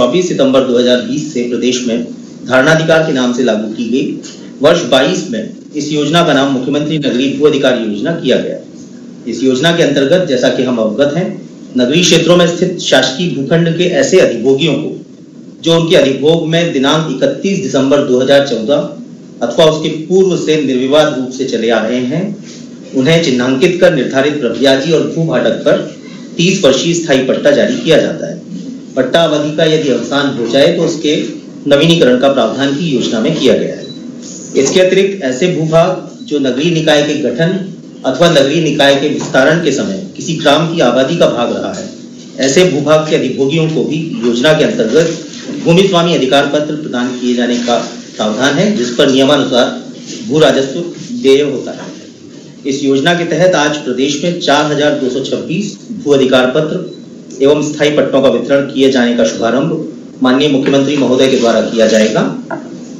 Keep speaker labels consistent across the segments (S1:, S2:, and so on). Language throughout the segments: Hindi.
S1: 24 सितंबर 2020 से प्रदेश में धारणाधिकार के नाम से लागू की गई। वर्ष 22 में इस योजना का नाम मुख्यमंत्री नगरीय भू अधिकार योजना किया गया। इस योजना के अंतर्गत जैसा कि हम अवगत हैं, नगरीय क्षेत्रों में स्थित शासकीय भूखंड के ऐसे अधिभोगियों को जो उनके अधिभोग में दिनांक 31 दिसंबर 2014 अथवा उसके पूर्व से निर्विवाद रूप से चले आ रहे हैं, उन्हें चिन्हांकित कर निर्धारित प्रब्याजी और भू भाटक पर 30 वर्षीय स्थायी पट्टा जारी किया जाता है। पट्टा अवधि का यदि अवसान हो जाए तो उसके नवीनीकरण का प्रावधान की योजना में किया गया है। इसके अतिरिक्त ऐसे भूभाग जो नगरीय निकाय के गठन अथवा नगरीय निकाय के विस्तारण के समय किसी ग्राम की आबादी का भाग रहा है, ऐसे भूभाग के अधिभोगियों को भी योजना के अंतर्गत भूमि स्वामी अधिकार पत्र प्रदान किए जाने का प्रावधान है, जिस पर नियमानुसार भू राजस्व देय होता है। इस योजना के तहत आज प्रदेश में 4226 भू अधिकार पत्र एवं स्थायी पट्टों का वितरण किए जाने का शुभारंभ माननीय मुख्यमंत्री महोदय के द्वारा किया जाएगा,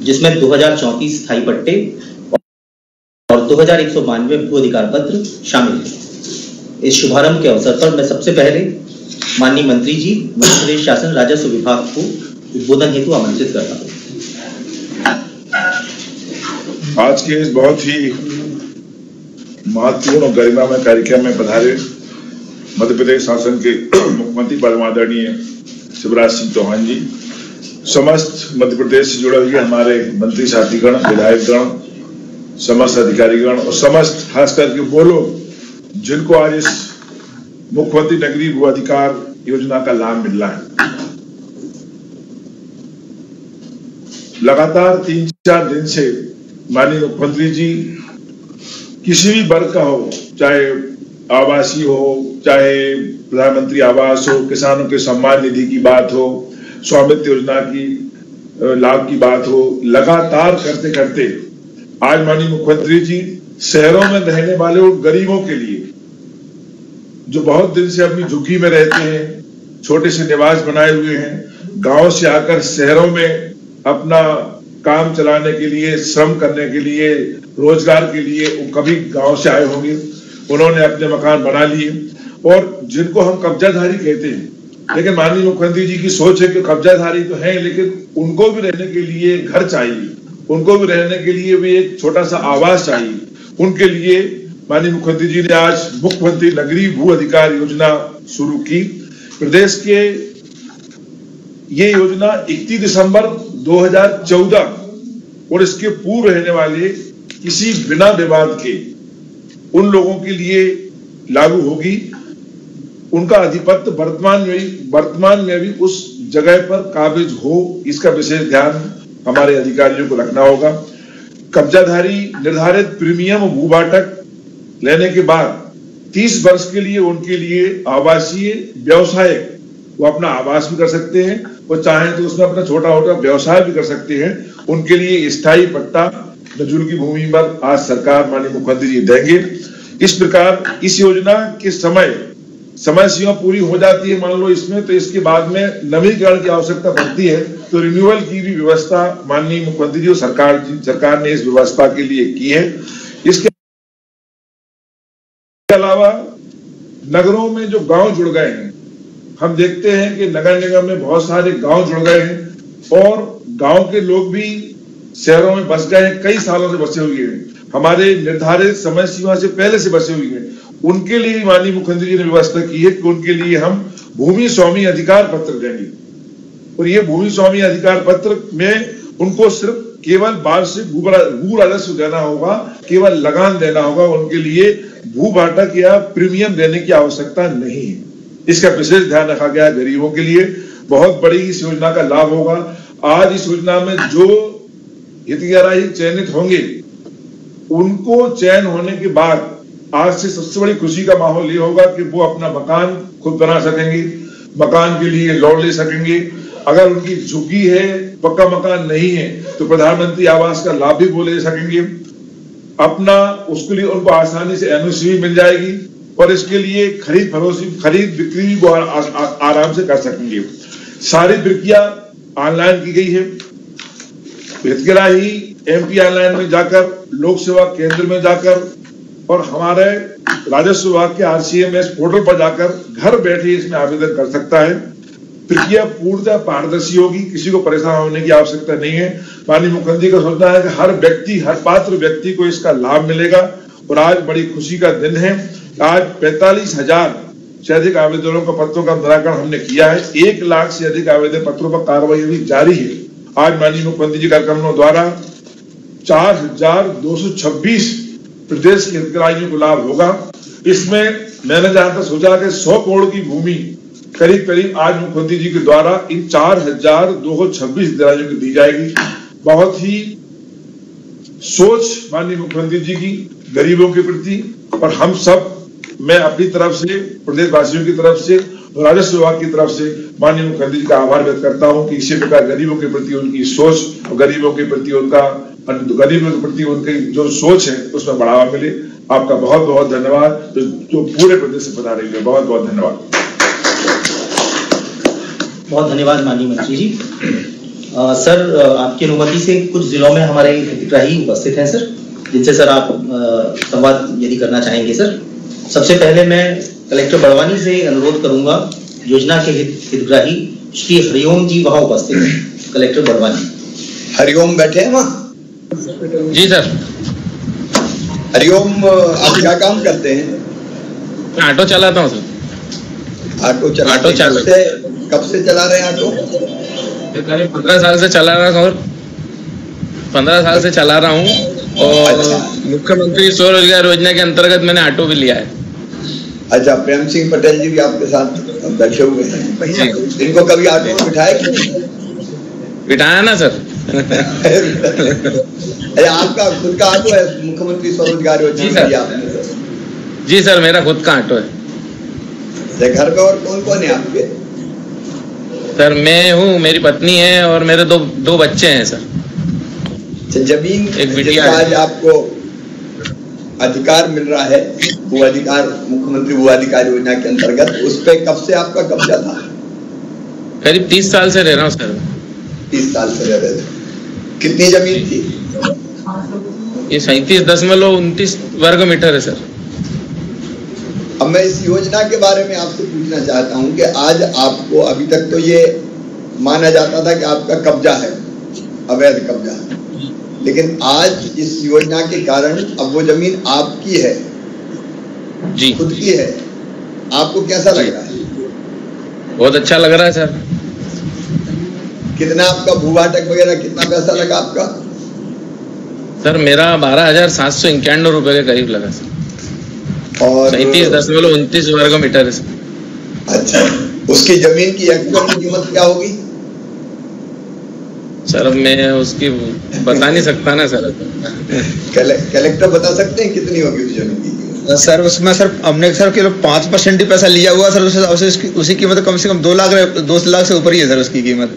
S1: जिसमें 2034 स्थायी पट्टे और 2192 भू अधिकार पत्र शामिल हैं। इस शुभारंभ के अवसर पर मैं सबसे पहले माननीय मंत्री जी मध्य प्रदेश शासन राजस्व विभाग को उद्बोधन हेतु आमंत्रित करता हूँ।
S2: आज के इस बहुत ही महत्वपूर्ण और गरिमामय कार्यक्रम में पधारे मध्य प्रदेश शासन के मुख्यमंत्री परम आदरणीय शिवराज सिंह चौहान जी, समस्त मध्य प्रदेश से जुड़े हुए हमारे मंत्री साथीगण, विधायकगण, समस्त अधिकारीगण और समस्त खास करके वो लोग जिनको आज इस मुख्यमंत्री नगरीय भू अधिकार योजना का लाभ मिल रहा है। लगातार 3-4 दिन से माननीय मुख्यमंत्री जी किसी भी वर्ग का हो, चाहे आवासीय हो, चाहे प्रधानमंत्री आवास हो, किसानों के सम्मान निधि की बात हो, स्वामित्व योजना की लाभ की बात हो, लगातार करते करते आज माननीय मुख्यमंत्री जी शहरों में रहने वाले उन गरीबों के लिए जो बहुत दिन से अपनी झुग्गी में रहते हैं, छोटे से निवास बनाए हुए हैं, गांव से आकर शहरों में अपना काम चलाने के लिए, श्रम करने के लिए, रोजगार के लिए वो कभी गांव से आए होंगे, उन्होंने अपने मकान बना लिए और जिनको हम कब्जाधारी कहते हैं, लेकिन माननीय मुख्यमंत्री जी की सोच है कि कब्जाधारी तो हैं, लेकिन उनको भी रहने के लिए घर चाहिए, उनको भी रहने के लिए भी एक छोटा सा आवास चाहिए। उनके लिए माननीय मुख्यमंत्री जी ने आज मुख्यमंत्री नगरीय भू अधिकार योजना शुरू की। प्रदेश के ये योजना 31 दिसंबर 2014 और इसके पूर्व रहने वाले किसी बिना विवाद के उन लोगों के लिए लागू होगी। उनका अधिपत्य वर्तमान में भी उस जगह पर काबिज हो, इसका विशेष ध्यान हमारे अधिकारियों को रखना होगा। कब्जाधारी निर्धारित प्रीमियम भूभाटक लेने के बाद 30 वर्ष के लिए उनके लिए आवासीय व्यवसाय वो अपना आवास भी कर सकते हैं और चाहें तो उसमें अपना छोटा मोटा व्यवसाय भी कर सकते हैं। उनके लिए स्थायी पट्टा नजूल की भूमि पर आज सरकार माननीय मुख्यमंत्री जी देंगे। इस प्रकार इस योजना के समय सीमा पूरी हो जाती है मान लो इसमें, तो इसके बाद में नवीनीकरण की आवश्यकता पड़ती है, तो रिन्यूअल की भी व्यवस्था माननीय मुख्यमंत्री जी और सरकार ने इस व्यवस्था के लिए की है। इसके अलावा नगरों में जो गांव जुड़ गए हैं, हम देखते हैं कि नगर निगम में बहुत सारे गांव जुड़ गए हैं और गांव के लोग भी शहरों में बस गए हैं, कई सालों से बसे हुए हैं, हमारे निर्धारित समय सीमा से पहले से बसे हुए हैं। उनके लिए माननीय मुख्यमंत्री जी ने व्यवस्था की है कि उनके लिए हम भूमि स्वामी अधिकार पत्र देंगे और ये भूमि स्वामी अधिकार पत्र में उनको सिर्फ केवल वार्षिक भू राजस्व देना होगा, केवल लगान देना होगा, उनके लिए भू भाटक या प्रीमियम देने की आवश्यकता नहीं है। इसका विशेष ध्यान रखा गया है। गरीबों के लिए बहुत बड़ी इस योजना का लाभ होगा। आज इस योजना में जो हितग्राही चयनित होंगे उनको चयन होने के बाद आज से सबसे बड़ी खुशी का माहौल ये होगा कि वो अपना मकान खुद बना सकेंगे, मकान के लिए लोन ले सकेंगे। अगर उनकी झुग्गी है, पक्का मकान नहीं है, तो प्रधानमंत्री आवास का लाभ भी वो ले सकेंगे। अपना उसके लिए उनको आसानी से एनओसी भी मिल जाएगी और इसके लिए खरीद बिक्री भी वो आराम से कर सकेंगे। सारी प्रक्रिया ऑनलाइन की गई है। हितग्राही एमपी ऑनलाइन में जाकर, लोक सेवा केंद्र में जाकर और हमारे राजस्व विभाग के आरसीएमएस पोर्टल पर जाकर घर बैठे इसमें आवेदन कर सकता है। प्रक्रिया पूर्णतः पारदर्शी होगी, किसी को परेशान होने की आवश्यकता नहीं है। माननीय मुख्यमंत्री का सोचना है कि हर व्यक्ति, हर पात्र व्यक्ति को इसका लाभ मिलेगा। और आज बड़ी खुशी का दिन है। आज 45,000 से अधिक आवेदनों का पत्रों का निराकरण हमने किया है। 1 लाख से अधिक आवेदन पत्रों पर कार्रवाई अभी जारी है। आज माननीय मुख्यमंत्री जी कार्यक्रमों द्वारा 4,226 प्रदेश के हितग्राहियों को लाभ होगा। इसमें मैंने जहां तक सोचा कि 100 करोड़ की भूमि करीब करीब आज मुख्यमंत्री जी के द्वारा इन 4,226 हितग्राहियों को दी जाएगी। बहुत ही सोच माननीय मुख्यमंत्री जी की गरीबों के प्रति, और हम सब, मैं अपनी तरफ से, प्रदेशवासियों की तरफ से और राजस्व विभाग की तरफ से माननीय मुख्यमंत्री जी का आभार व्यक्त करता हूं कि इसी प्रकार गरीबों के प्रति उनकी सोच और गरीबों के प्रति उनकी जो सोच है उसमें बढ़ावा मिले। आपका बहुत बहुत धन्यवाद। जो पूरे प्रदेश से पधारे हुए, बहुत बहुत धन्यवाद।
S1: बहुत धन्यवाद माननीय मंत्री जी। सर, आपकी अनुमति से कुछ जिलों में हमारे हितग्राही उपस्थित हैं सर, जिनसे सर आप संवाद यदि करना चाहेंगे सर। सबसे पहले मैं कलेक्टर बड़वानी से अनुरोध करूंगा, योजना के हितग्राही श्री हरिओम जी वहां उपस्थित हैं। कलेक्टर बड़वानी।
S3: हरिओम बैठे हैं वहाँ?
S4: जी सर।
S3: हरिओम, आप क्या काम करते हैं?
S4: मैं ऑटो चलाता हूँ सर।
S3: ऑटो कब से चला रहे हैं ऑटो?
S4: करीब 15 साल से चला रहा हूँ, 15 साल से चला रहा हूँ। और मुख्यमंत्री स्वरोजगार योजना के अंतर्गत मैंने ऑटो भी लिया है।
S3: अच्छा, प्रेम सिंह पटेल जी भी आपके साथ बैठे हुए हैं। इनको कभी ऑटो में बिठाया कि नहीं?
S4: बिठाया ना सर।
S3: आपका खुद का ऑटो है मुख्यमंत्री स्वरोजगार योजना की आपने?
S4: जी सर, मेरा खुद का ऑटो है।
S3: घर में और कौन कौन है आपके?
S4: सर मैं हूँ, मेरी पत्नी है और मेरे दो बच्चे हैं सर।
S3: जमीन
S4: एक बिटिया
S3: आज आपको अधिकार मिल रहा है, वो अधिकार मुख्यमंत्री भू अधिकार योजना के अंतर्गत, उस पे कब से आपका कब्जा था?
S4: करीब 30 साल से रह रहा हूँ सर।
S3: 30 साल से रह रहे थे। कितनी जमीन थी?
S4: ये 37.29 वर्ग मीटर है सर।
S3: अब मैं इस योजना के बारे में आपसे पूछना चाहता हूं कि आज आपको, अभी तक तो ये माना जाता था कि आपका कब्जा है, अवैध कब्जा है, लेकिन आज इस योजना के कारण अब वो जमीन आपकी है
S4: जी,
S3: खुद की है। आपको कैसा लग रहा है?
S4: बहुत अच्छा लग रहा है सर।
S3: कितना आपका भूभाटक वगैरह कितना पैसा लगा आपका?
S4: सर मेरा 12,791 रुपए के करीब लगा सर।
S3: और
S4: 37.29 वर्ग मीटर है सर।
S3: अच्छा, उसकी जमीन की एक्चुअल कीमत क्या होगी?
S4: सर अब मैं उसकी बता नहीं सकता ना सर।
S3: कलेक्टर बता सकते हैं कितनी होगी उस जमीन की?
S5: सर उसमें सर हमने सर केवल 5% ही पैसा लिया हुआ सर, उसी कीमत कम से कम 2 लाख से ऊपर ही है सर उसकी कीमत।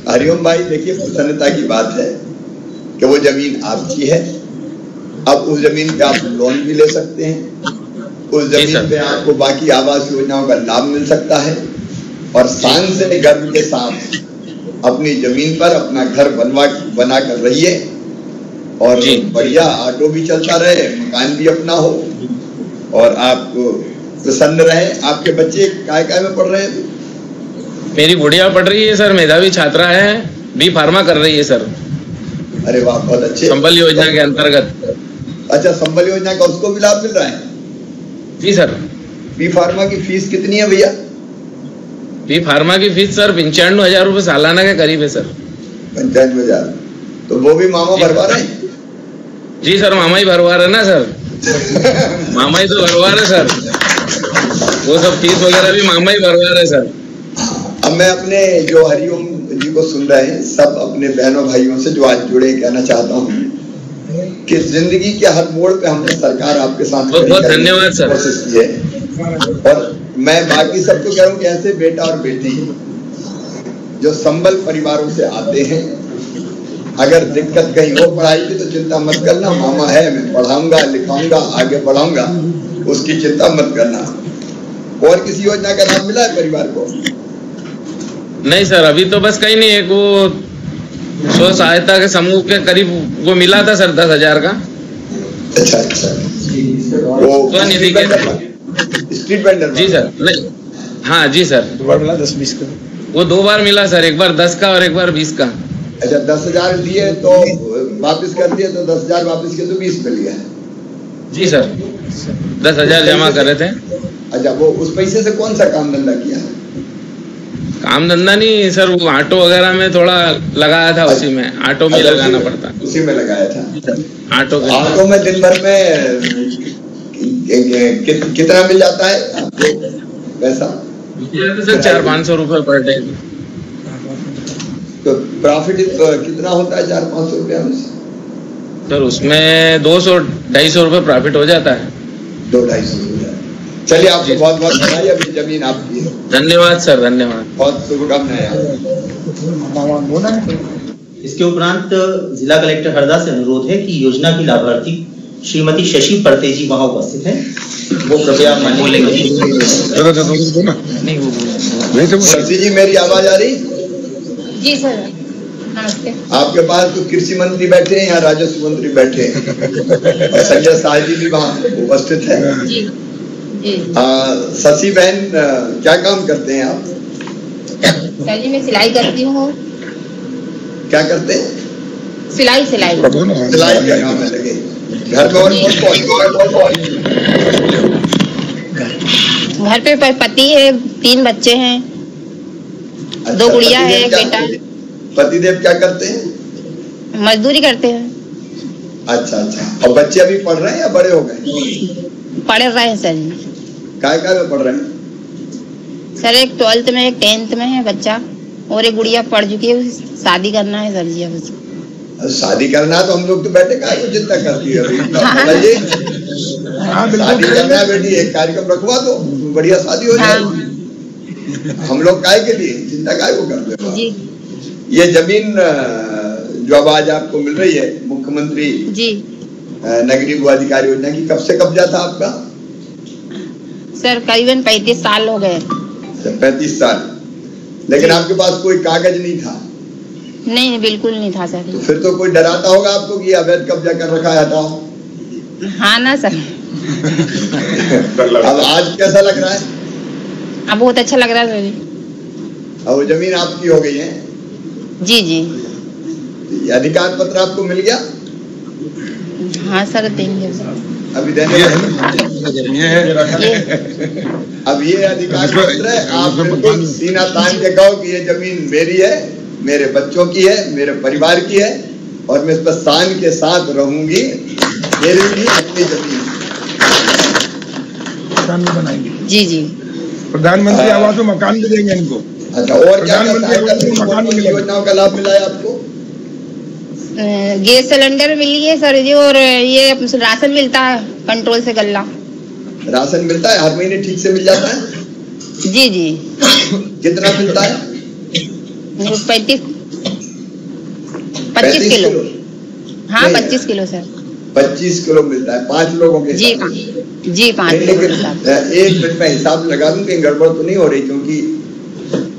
S3: हरिओम भाई, देखिए प्रसन्नता की बात है कि वो जमीन आपकी है। अब उस जमीन पे आप लोन भी ले सकते हैं, उस जमीन पे आपको बाकी आवास योजनाओं का लाभ मिल सकता है, और शान से गर्व के साथ अपनी जमीन पर अपना घर बना कर रहिए, और बढ़िया ऑटो भी चलता रहे, मकान भी अपना हो, और आप प्रसन्न रहे। आपके बच्चे काय में पढ़ रहे हैं?
S4: मेरी गुड़िया पढ़ रही है सर, मेधावी छात्रा है, बी फार्मा कर रही है सर।
S3: अरे वाह, बहुत अच्छे।
S4: संबल योजना के अंतर्गत।
S3: अच्छा, संबल योजना का उसको भी लाभ मिल रहा है?
S4: जी सर।
S3: बी फार्मा की फीस कितनी है भैया?
S4: बी फार्मा की फीस सर 95,000 रुपए सालाना के करीब है सर।
S3: 95,000, तो वो भी मामा भरवा रहे हैं?
S4: जी सर, मामा ही भरवा रहे ना सर। मामा ही तो भरवा रहे सर, वो सब फीस वगैरह भी मामा ही भरवा रहे सर।
S3: अब मैं अपने जो हरिओम जी को सुन रहे हैं, सब अपने बहनों भाइयों से जो आज जुड़े, कहना चाहता हूँ कि जिंदगी के हर मोड़ पे हमने सरकार आपके साथ
S4: बहुत धन्यवाद सर
S3: कोशिश की है। और मैं बाकी सबको कह रहा हूँ कि ऐसे बेटा और बेटी जो संबल परिवारों से आते हैं, अगर दिक्कत कहीं हो पढ़ाई की तो चिंता मत करना, मामा है, मैं पढ़ाऊंगा लिखाऊंगा आगे बढ़ाऊंगा, उसकी चिंता मत करना। और किसी योजना का लाभ मिला है परिवार को?
S4: नहीं सर, अभी तो बस कहीं नहीं, एक वो स्व सहायता के समूह के करीब वो मिला था सर 10,000 का।
S3: अच्छा अच्छा, वो
S4: स्ट्रीट वेंडर?
S3: जी सर,
S4: नहीं हाँ जी सर,
S5: 2 बार मिला 10-20 का।
S4: वो 2 बार मिला सर, एक बार 10 का और एक बार 20 का।
S3: अच्छा 10,000 दिए तो वापस कर दिए, तो 10,000 वापस किए तो 20 मिल गया है।
S4: जी सर, 10,000 जमा कर रहे थे।
S3: अच्छा, वो उस पैसे से कौन सा काम धंधा किया?
S4: काम धंधा नहीं सर, वो ऑटो वगैरह में थोड़ा लगाया था, उसी में ऑटो में लगाना पड़ता,
S3: उसी में लगाया था।
S4: ऑटो
S3: में दिन भर में कितना मिल जाता है आपको पैसा?
S4: सर 400-500 रुपए पर डे।
S3: तो प्रॉफिट कितना होता है 400-500 रुपया में?
S4: सर उसमें 200-250 रुपए प्रॉफिट हो जाता है।
S3: 200-250 रुपया। चलिए, आपको बहुत बहुत बधाई, अभी जमीन आपकी है।
S4: धन्यवाद सर, धन्यवाद,
S3: बहुत शुभकामनाएं।
S1: इसके उपरांत जिला कलेक्टर हरदा से अनुरोध है कि योजना की लाभार्थी श्रीमती शशि परतेजी वहां उपस्थित है, वो कृपया
S3: शशि जी, मेरी आवाज आ रही?
S6: जी सर, नमस्ते।
S3: आपके पास तो कृषि मंत्री बैठे हैं, यहाँ राजस्व मंत्री बैठे हैं और संजय शाह जी भी वहाँ उपस्थित है।
S6: जी जी।
S3: शशि बहन, क्या काम करते हैं आप?
S6: सर जी, मैं सिलाई करती हूँ।
S3: क्या करते हैं?
S6: सिलाई
S3: सिलाई का काम है लगे। घर में और कौन?
S6: घर पे पति है, 3 बच्चे हैं।
S3: अच्छा,
S6: 2 गुड़िया है, एक बेटा।
S3: पतिदेव क्या करते हैं?
S6: मजदूरी करते हैं।
S3: अच्छा अच्छा। और बच्चे अभी पढ़ रहे हैं या बड़े हो गए?
S6: पढ़ रहे हैं सर जी।
S3: क्या में पढ़ रहे हैं?
S6: सर एक 12th में, एक 10th में है बच्चा, और एक गुड़िया पढ़ चुकी है, शादी करना है सर जी अब उसको।
S3: शादी करना तो हम लोग तो बैठे काय को चिंता करती है। शादी करना है बेटी, एक कार्यक्रम रखवा दो, बढ़िया शादी हो जाए। हम लोग काय के लिए चिंता काय को करते हैं? ये जमीन जो अब आज आपको मिल रही है, मुख्यमंत्री
S6: जी
S3: नगरीय भू अधिकार योजना की, कब से कब्जा था आपका?
S6: सर करीबन 35 साल हो गए।
S3: 35 साल, लेकिन आपके पास कोई कागज नहीं था?
S6: नहीं, बिल्कुल नहीं था सर।
S3: तो फिर तो कोई डराता होगा आपको कि अवैध कब्जा कर रखा है, हटाओ।
S6: हाँ ना सर।
S3: अब आज कैसा लग रहा है?
S6: अब बहुत अच्छा लग रहा है सर जी।
S3: अब वो जमीन आपकी हो गई है?
S6: जी जी।
S3: अधिकार पत्र आपको मिल गया?
S6: हाँ सर, देंगे
S3: अभी देने अब ये अधिकार पत्र है, आप बिल्कुल सीना तान के कहो कि ये जमीन मेरी है, मेरे बच्चों की है, मेरे परिवार की है, और मैं इस पर शान के साथ रहूंगी। मेरी भी अपनी जमीन
S5: बनाएंगे।
S6: जी जी।
S5: प्रधानमंत्री आवास में मकान भी देंगे इनको।
S3: अच्छा, और क्या योजनाओं का लाभ मिला है आपको?
S6: गैस सिलेंडर मिली है सर जी, और ये राशन मिलता है कंट्रोल से गल्ला।
S3: राशन मिलता है हर महीने ठीक से मिल जाता है?
S6: जी जी।
S3: कितना मिलता है?
S6: 25 किलो। हाँ 25 किलो सर।
S3: 25 किलो मिलता है 5 लोगों के?
S6: जी जी 5 किलो।
S3: एक मिनट में हिसाब लगा दूं कि गड़बड़ तो नहीं हो रही, क्योंकि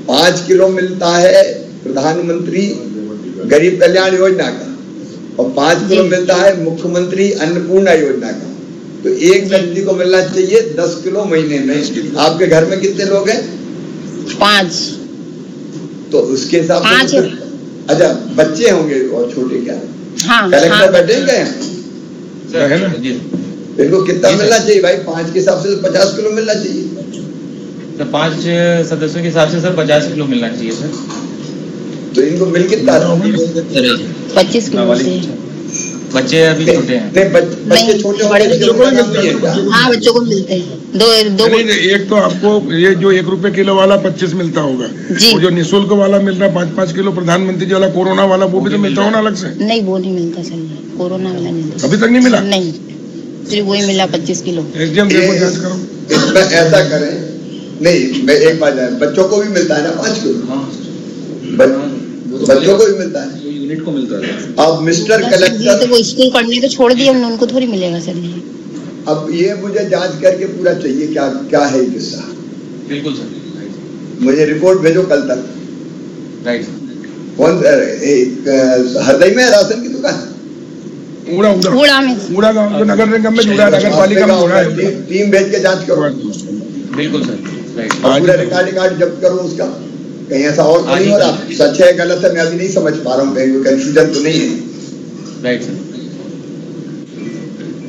S3: 5 किलो मिलता है प्रधानमंत्री गरीब कल्याण योजना का, और 5 किलो मिलता है मुख्यमंत्री अन्नपूर्णा योजना का। तो एक व्यक्ति को मिलना चाहिए 10 किलो महीने में। आपके घर में कितने लोग हैं?
S6: 5। तो
S3: उसके हिसाब से अच्छा, बच्चे होंगे और छोटे क्या?
S6: हाँ,
S3: कलेक्टर बैठेंगे
S4: है ना?
S3: इनको कितना मिलना चाहिए भाई? 5 के हिसाब से 50 किलो मिलना चाहिए।
S7: तो 5 सदस्यों के हिसाब से सर 50 किलो मिलना चाहिए सर।
S3: तो इनको मिल कितना?
S6: 25 किलो से।
S7: बच्चे अभी छोटे हैं?
S3: नहीं, बच्चे छोटे होंगे।
S6: हाँ, बच्चों को मिलते हैं। दो
S5: एक तो आपको ये जो 1 रुपए किलो वाला 25 मिलता होगा, वो जो निःशुल्क वाला मिल रहा है 5-5 किलो प्रधानमंत्री जी वाला कोरोना वाला, वो भी तो मिलता होगा अलग से?
S6: नहीं, वो नहीं मिलता सर, कोरोना वाला नहीं मिलता।
S5: अभी तक नहीं मिला?
S6: नहीं, सिर्फ वही मिला 25 किलो।
S3: एसडीएम देखो, जांच करो। इसमें ऐसा करें, नहीं मैं एक बात है, बच्चों को भी मिलता है ना 5 किलो? बच्चों को भी मिलता है,
S7: यूनिट को मिलता है।
S3: अब मिस्टर कलेक्टर,
S6: तो वो स्कूल पढ़ने तो छोड़ दिए हमने, उनको थोड़ी मिलेगा सर।
S3: अब ये मुझे जांच करके पूरा चाहिए क्या क्या है ये किस्सा।
S7: बिल्कुल सर,
S3: मुझे रिपोर्ट भेजो कल तक।
S7: राइट।
S3: कौन हरदई में राशन की दुकान?
S5: उड़ा गांव जो नगर निगम में जुड़ा है, नगर पालिका में जुड़ा है।
S3: टीम भेज के जांच करो।
S7: बिल्कुल सर।
S3: और पूरा रिकॉर्ड जब्त करो उसका। कहीं ऐसा और तो नहीं हो रहा? सच है गलत है मैं अभी नहीं समझ पा रहा हूँ, कहीं कंफ्यूजन तो नहीं है?
S7: Right sir.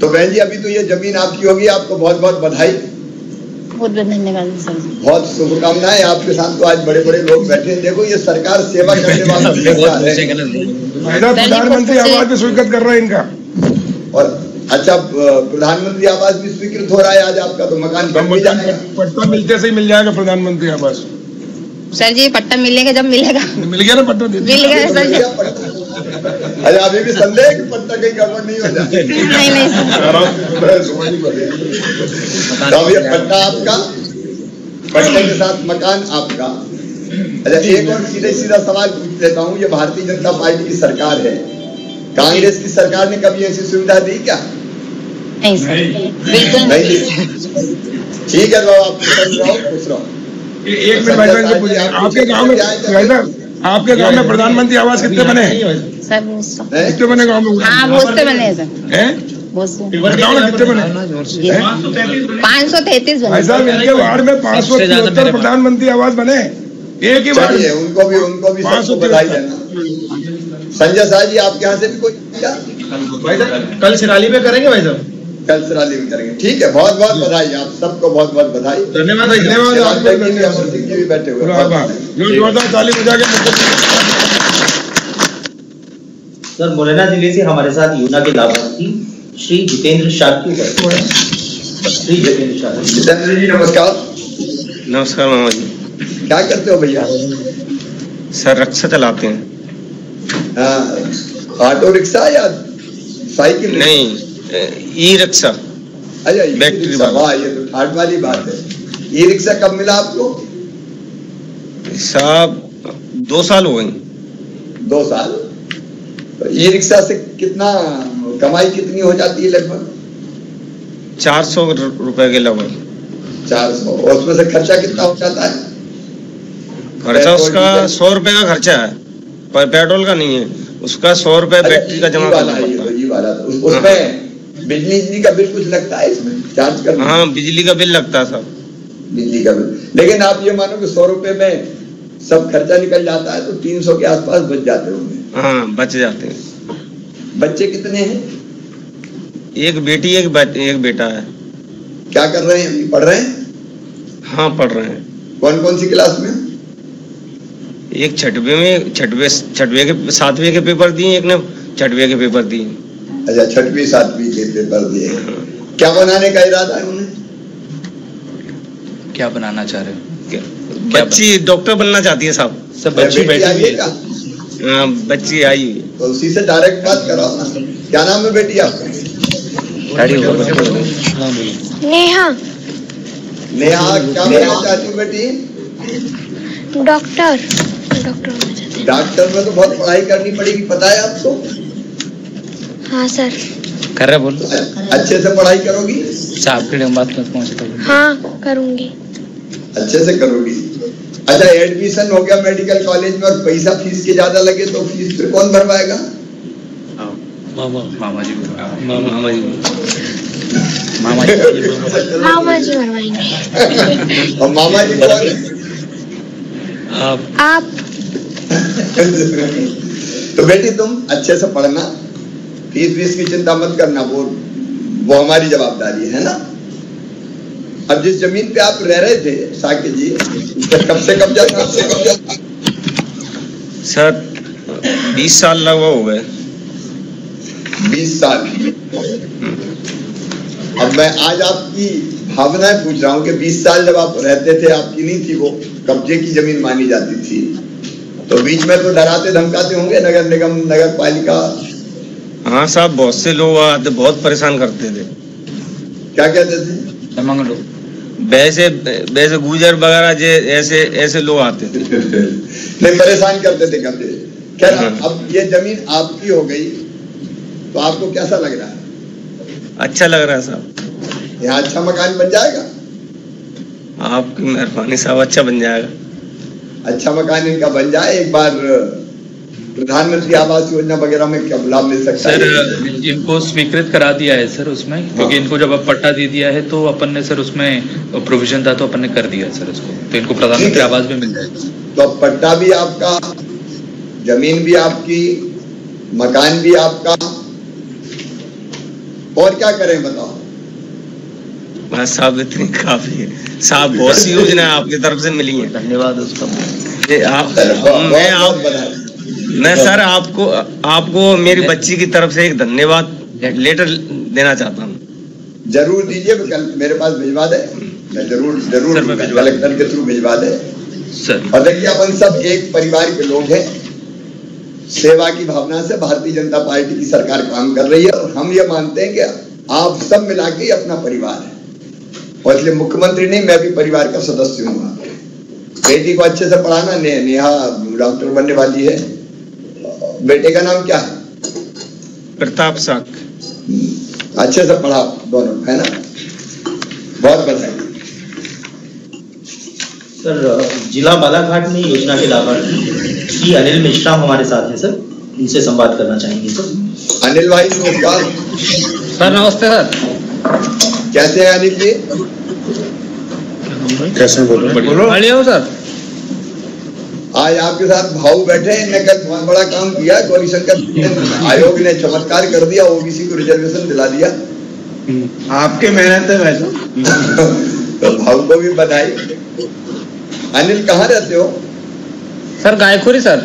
S3: तो बहन जी अभी तो ये जमीन आपकी होगी, आपको बहुत बहुत बधाई,
S6: बहुत बहुत धन्यवाद सर।
S3: बहुत शुभकामनाएं। आपके साथ तो आज बड़े बड़े लोग बैठे हैं। देखो ये सरकार सेवा करने वाला सरकार है।
S5: प्रधानमंत्री आवास भी स्वीकृत कर रहा है इनका।
S3: और अच्छा प्रधानमंत्री आवास भी स्वीकृत हो रहा है आज आपका, तो मकान बन भी जाएगा।
S5: पट्टा मिलते से ही मिल जाएगा प्रधानमंत्री आवास।
S6: सर जी पट्टा मिलेगा जब मिलेगा।
S5: मिल गया ना पट्टा?
S6: मिल गया सर जी।
S3: अरे अभी भी संदेह है कि पट्टा कहीं गड़बड़ नहीं हो जाए?
S6: नहीं
S3: तो अब ये पट्टा आपका, पट्टे के साथ मकान आपका। अच्छा एक और सीधा सवाल पूछ लेता हूँ, ये भारतीय जनता पार्टी की सरकार है, कांग्रेस की सरकार ने कभी ऐसी सुविधा दी क्या?
S6: नहीं सर, बिल्कुल
S3: नहीं। ठीक है तो आप खुश रहो।
S5: एक मिनट भाई साहब पूछिए, आपके गांव में आपके गांव में प्रधानमंत्री आवास कितने बने हैं
S6: सर?
S5: कितने बने गांव में?
S6: हाँ बहुत से बने हैं सर।
S5: बताओ ना कितने बने?
S6: 533 बने।
S5: भाई साहब इनके वार्ड में 573 प्रधानमंत्री आवास बने, एक ही वार्ड में।
S3: उनको भी सबको बधाई देना। संजय शाह जी आपके यहाँ से भी कोई
S1: भाई साहब कल सिराली में करेंगे भाई साहब?
S3: कल सिराली में करेंगे। ठीक है बहुत बहुत बधाई, आप सबको बहुत बहुत बधाई।
S1: धन्यवाद।
S3: अमर सिंह जी भी बैठे हुए
S1: सर मुरैना जिले से हमारे साथ योजना के लाभार्थी श्री जितेंद्र शाक्य। श्री जितेंद्र शाक्य।
S3: जितेंद्र जी नमस्कार।
S4: नमस्कार मामा जी।
S3: क्या करते हो भैया?
S4: सर रिक्शा चलाते हैं।
S3: ऑटो रिक्शा या साइकिल?
S4: नहीं ई रिक्शा।
S3: अच्छा
S4: बैटरी वाला।
S3: वाह ये तो ठाट वाली बात है। ई रिक्शा कब मिला आपको?
S4: साहब 2 साल हो गए।
S3: 2 साल? तो ई रिक्शा से कितना कमाई कितनी हो जाती है? लगभग
S4: 400 रुपए के लगभग।
S3: 400। और उसमें से खर्चा कितना हो जाता है?
S4: खर्चा उसका 100 रुपए का खर्चा है, पर पेट्रोल का नहीं है। उसका 100 रुपए बैटरी का जमा करना पड़ता है।
S3: उसमें बिजली का बिल कुछ लगता है इसमें चार्ज करना?
S4: हाँ बिजली का बिल लगता है सब।
S3: बिजली का बिल। लेकिन आप ये मानो कि 100 रुपए में सब खर्चा निकल जाता है तो 300 के आसपास बच जाते होंगे।
S4: हाँ बच जाते हैं।
S3: बच्चे कितने हैं?
S4: एक बेटी एक बेटा है।
S3: क्या कर रहे हैं? अभी पढ़ रहे हैं?
S4: हाँ पढ़ रहे हैं।
S3: कौन कौन सी क्लास में?
S4: एक छठवें के 7वें के पेपर दिए, एक ने 6वें के पेपर दिए।
S3: अच्छा 6वीं 7वीं के पेपर दिए। क्या बनाने का इरादा है उन्हें?
S7: क्या बनाना चाह रहे हो?
S4: बच्ची डॉक्टर बनना चाहती है साहब।
S7: सब बच्ची बैठी है।
S4: हाँ बच्ची आई हुई।
S3: तो उसी से डायरेक्ट बात कराओ ना। क्या नाम है बेटी आपका?
S8: नेहा।
S3: नेहा क्या बनना चाहती हूँ बेटी?
S8: डॉक्टर।
S3: डॉक्टर में तो बहुत पढ़ाई करनी पड़ेगी, पता है आपको?
S8: हाँ सर।
S7: कर रहे बोल।
S3: अच्छे से पढ़ाई करोगी?
S7: साहब के बात मत पहुंचता।
S8: हाँ करूंगी।
S3: अच्छे से करोगी। अच्छा एडमिशन हो गया मेडिकल कॉलेज में और पैसा फीस के ज्यादा लगे तो फीस फिर कौन भरवाएगा?
S7: मामा जी
S8: भरवाएंगे।
S3: और मामा जी कौन?
S8: आप।
S3: तो बेटी तुम अच्छे से पढ़ना, फीस की चिंता मत करना, वो हमारी जवाबदारी है ना। अब जिस जमीन पे आप रह रहे थे साकिब जी, उसका कब से कब्जा था?
S4: सर 20 साल लगभग हो गए।
S3: 20 साल। अब मैं आज आपकी भावनाएं पूछ रहा हूँ कि 20 साल जब आप रहते थे, आपकी नहीं थी, वो कब्जे की जमीन मानी जाती थी, तो बीच में तो डराते धमकाते होंगे नगर निगम नगर पालिका?
S4: हाँ साहब बहुत से लोग आते, बहुत परेशान करते थे।
S3: क्या कहते थे?
S4: वैसे गुजर वगैरह ऐसे लोग आते थे।
S3: नहीं परेशान करते थे कब्जे। क्या अब ये जमीन आपकी हो गई तो आपको कैसा लग रहा है?
S4: अच्छा लग रहा है साहब।
S3: यहाँ अच्छा मकान बन जाएगा?
S4: आपकी मेहरबानी साहब, अच्छा बन जाएगा।
S3: अच्छा मकान इनका बन जाए। एक बार प्रधानमंत्री आवास योजना वगैरह में क्या लाभ मिल सकता है?
S7: सर इनको स्वीकृत करा दिया है सर उसमें, क्योंकि इनको जब अब पट्टा दे दिया है तो अपन ने सर उसमें प्रोविजन था तो अपन ने कर दिया सर इसको, तो इनको प्रधानमंत्री आवास भी मिल जाएगा।
S3: तो पट्टा भी आपका, जमीन भी आपकी, मकान भी आपका, और क्या करें बताओ?
S9: बस साहब इतनी काफी है साहब, बहुत सी योजना आपकी तरफ से मिली है, धन्यवाद उसका। मैं सर आपको मेरी बच्ची की तरफ से एक धन्यवाद लेटर देना चाहता हूँ।
S3: जरूर दीजिए, कल मेरे पास भिजवा दे, मैं जरूर कलेक्टर के थ्रू भिजवा दे
S9: सर।
S3: और देखिए अपन सब एक परिवार के लोग हैं, सेवा की भावना से भारतीय जनता पार्टी की सरकार काम कर रही है और हम ये मानते हैं कि आप सब मिला के अपना परिवार है, और इसलिए मुख्यमंत्री नहीं, मैं भी परिवार का सदस्य हूँ। बेटी को अच्छे से पढ़ाना, नेहा डॉक्टर बनने वाली है, बेटे का नाम क्या है?
S9: प्रताप साख।
S3: अच्छे से पढ़ाओ दोनों, है ना? बहुत बधाई।
S1: सर, जिला बालाघाट में योजना के लाभार्थी श्री अनिल मिश्रा हमारे साथ हैं सर, इनसे संवाद करना चाहेंगे सर।
S3: अनिल भाई नमस्कार।
S4: सर नमस्ते सर।
S3: कैसे हैं अनिल जी?
S2: कैसे बोलो?
S4: बढ़िया हो सर।
S3: आज आपके साथ भाऊ बैठे हैं, इन्होंने कल बहुत बड़ा काम किया, कोalition का आयोग ने चमत्कार कर दिया, ओबीसी को रिजर्वेशन दिला दिया।
S10: आपके मेहनत है वैसे।
S3: तो भाऊ को भी बधाई। अनिल कहाँ रहते हो?
S4: सर गायखुरी सर,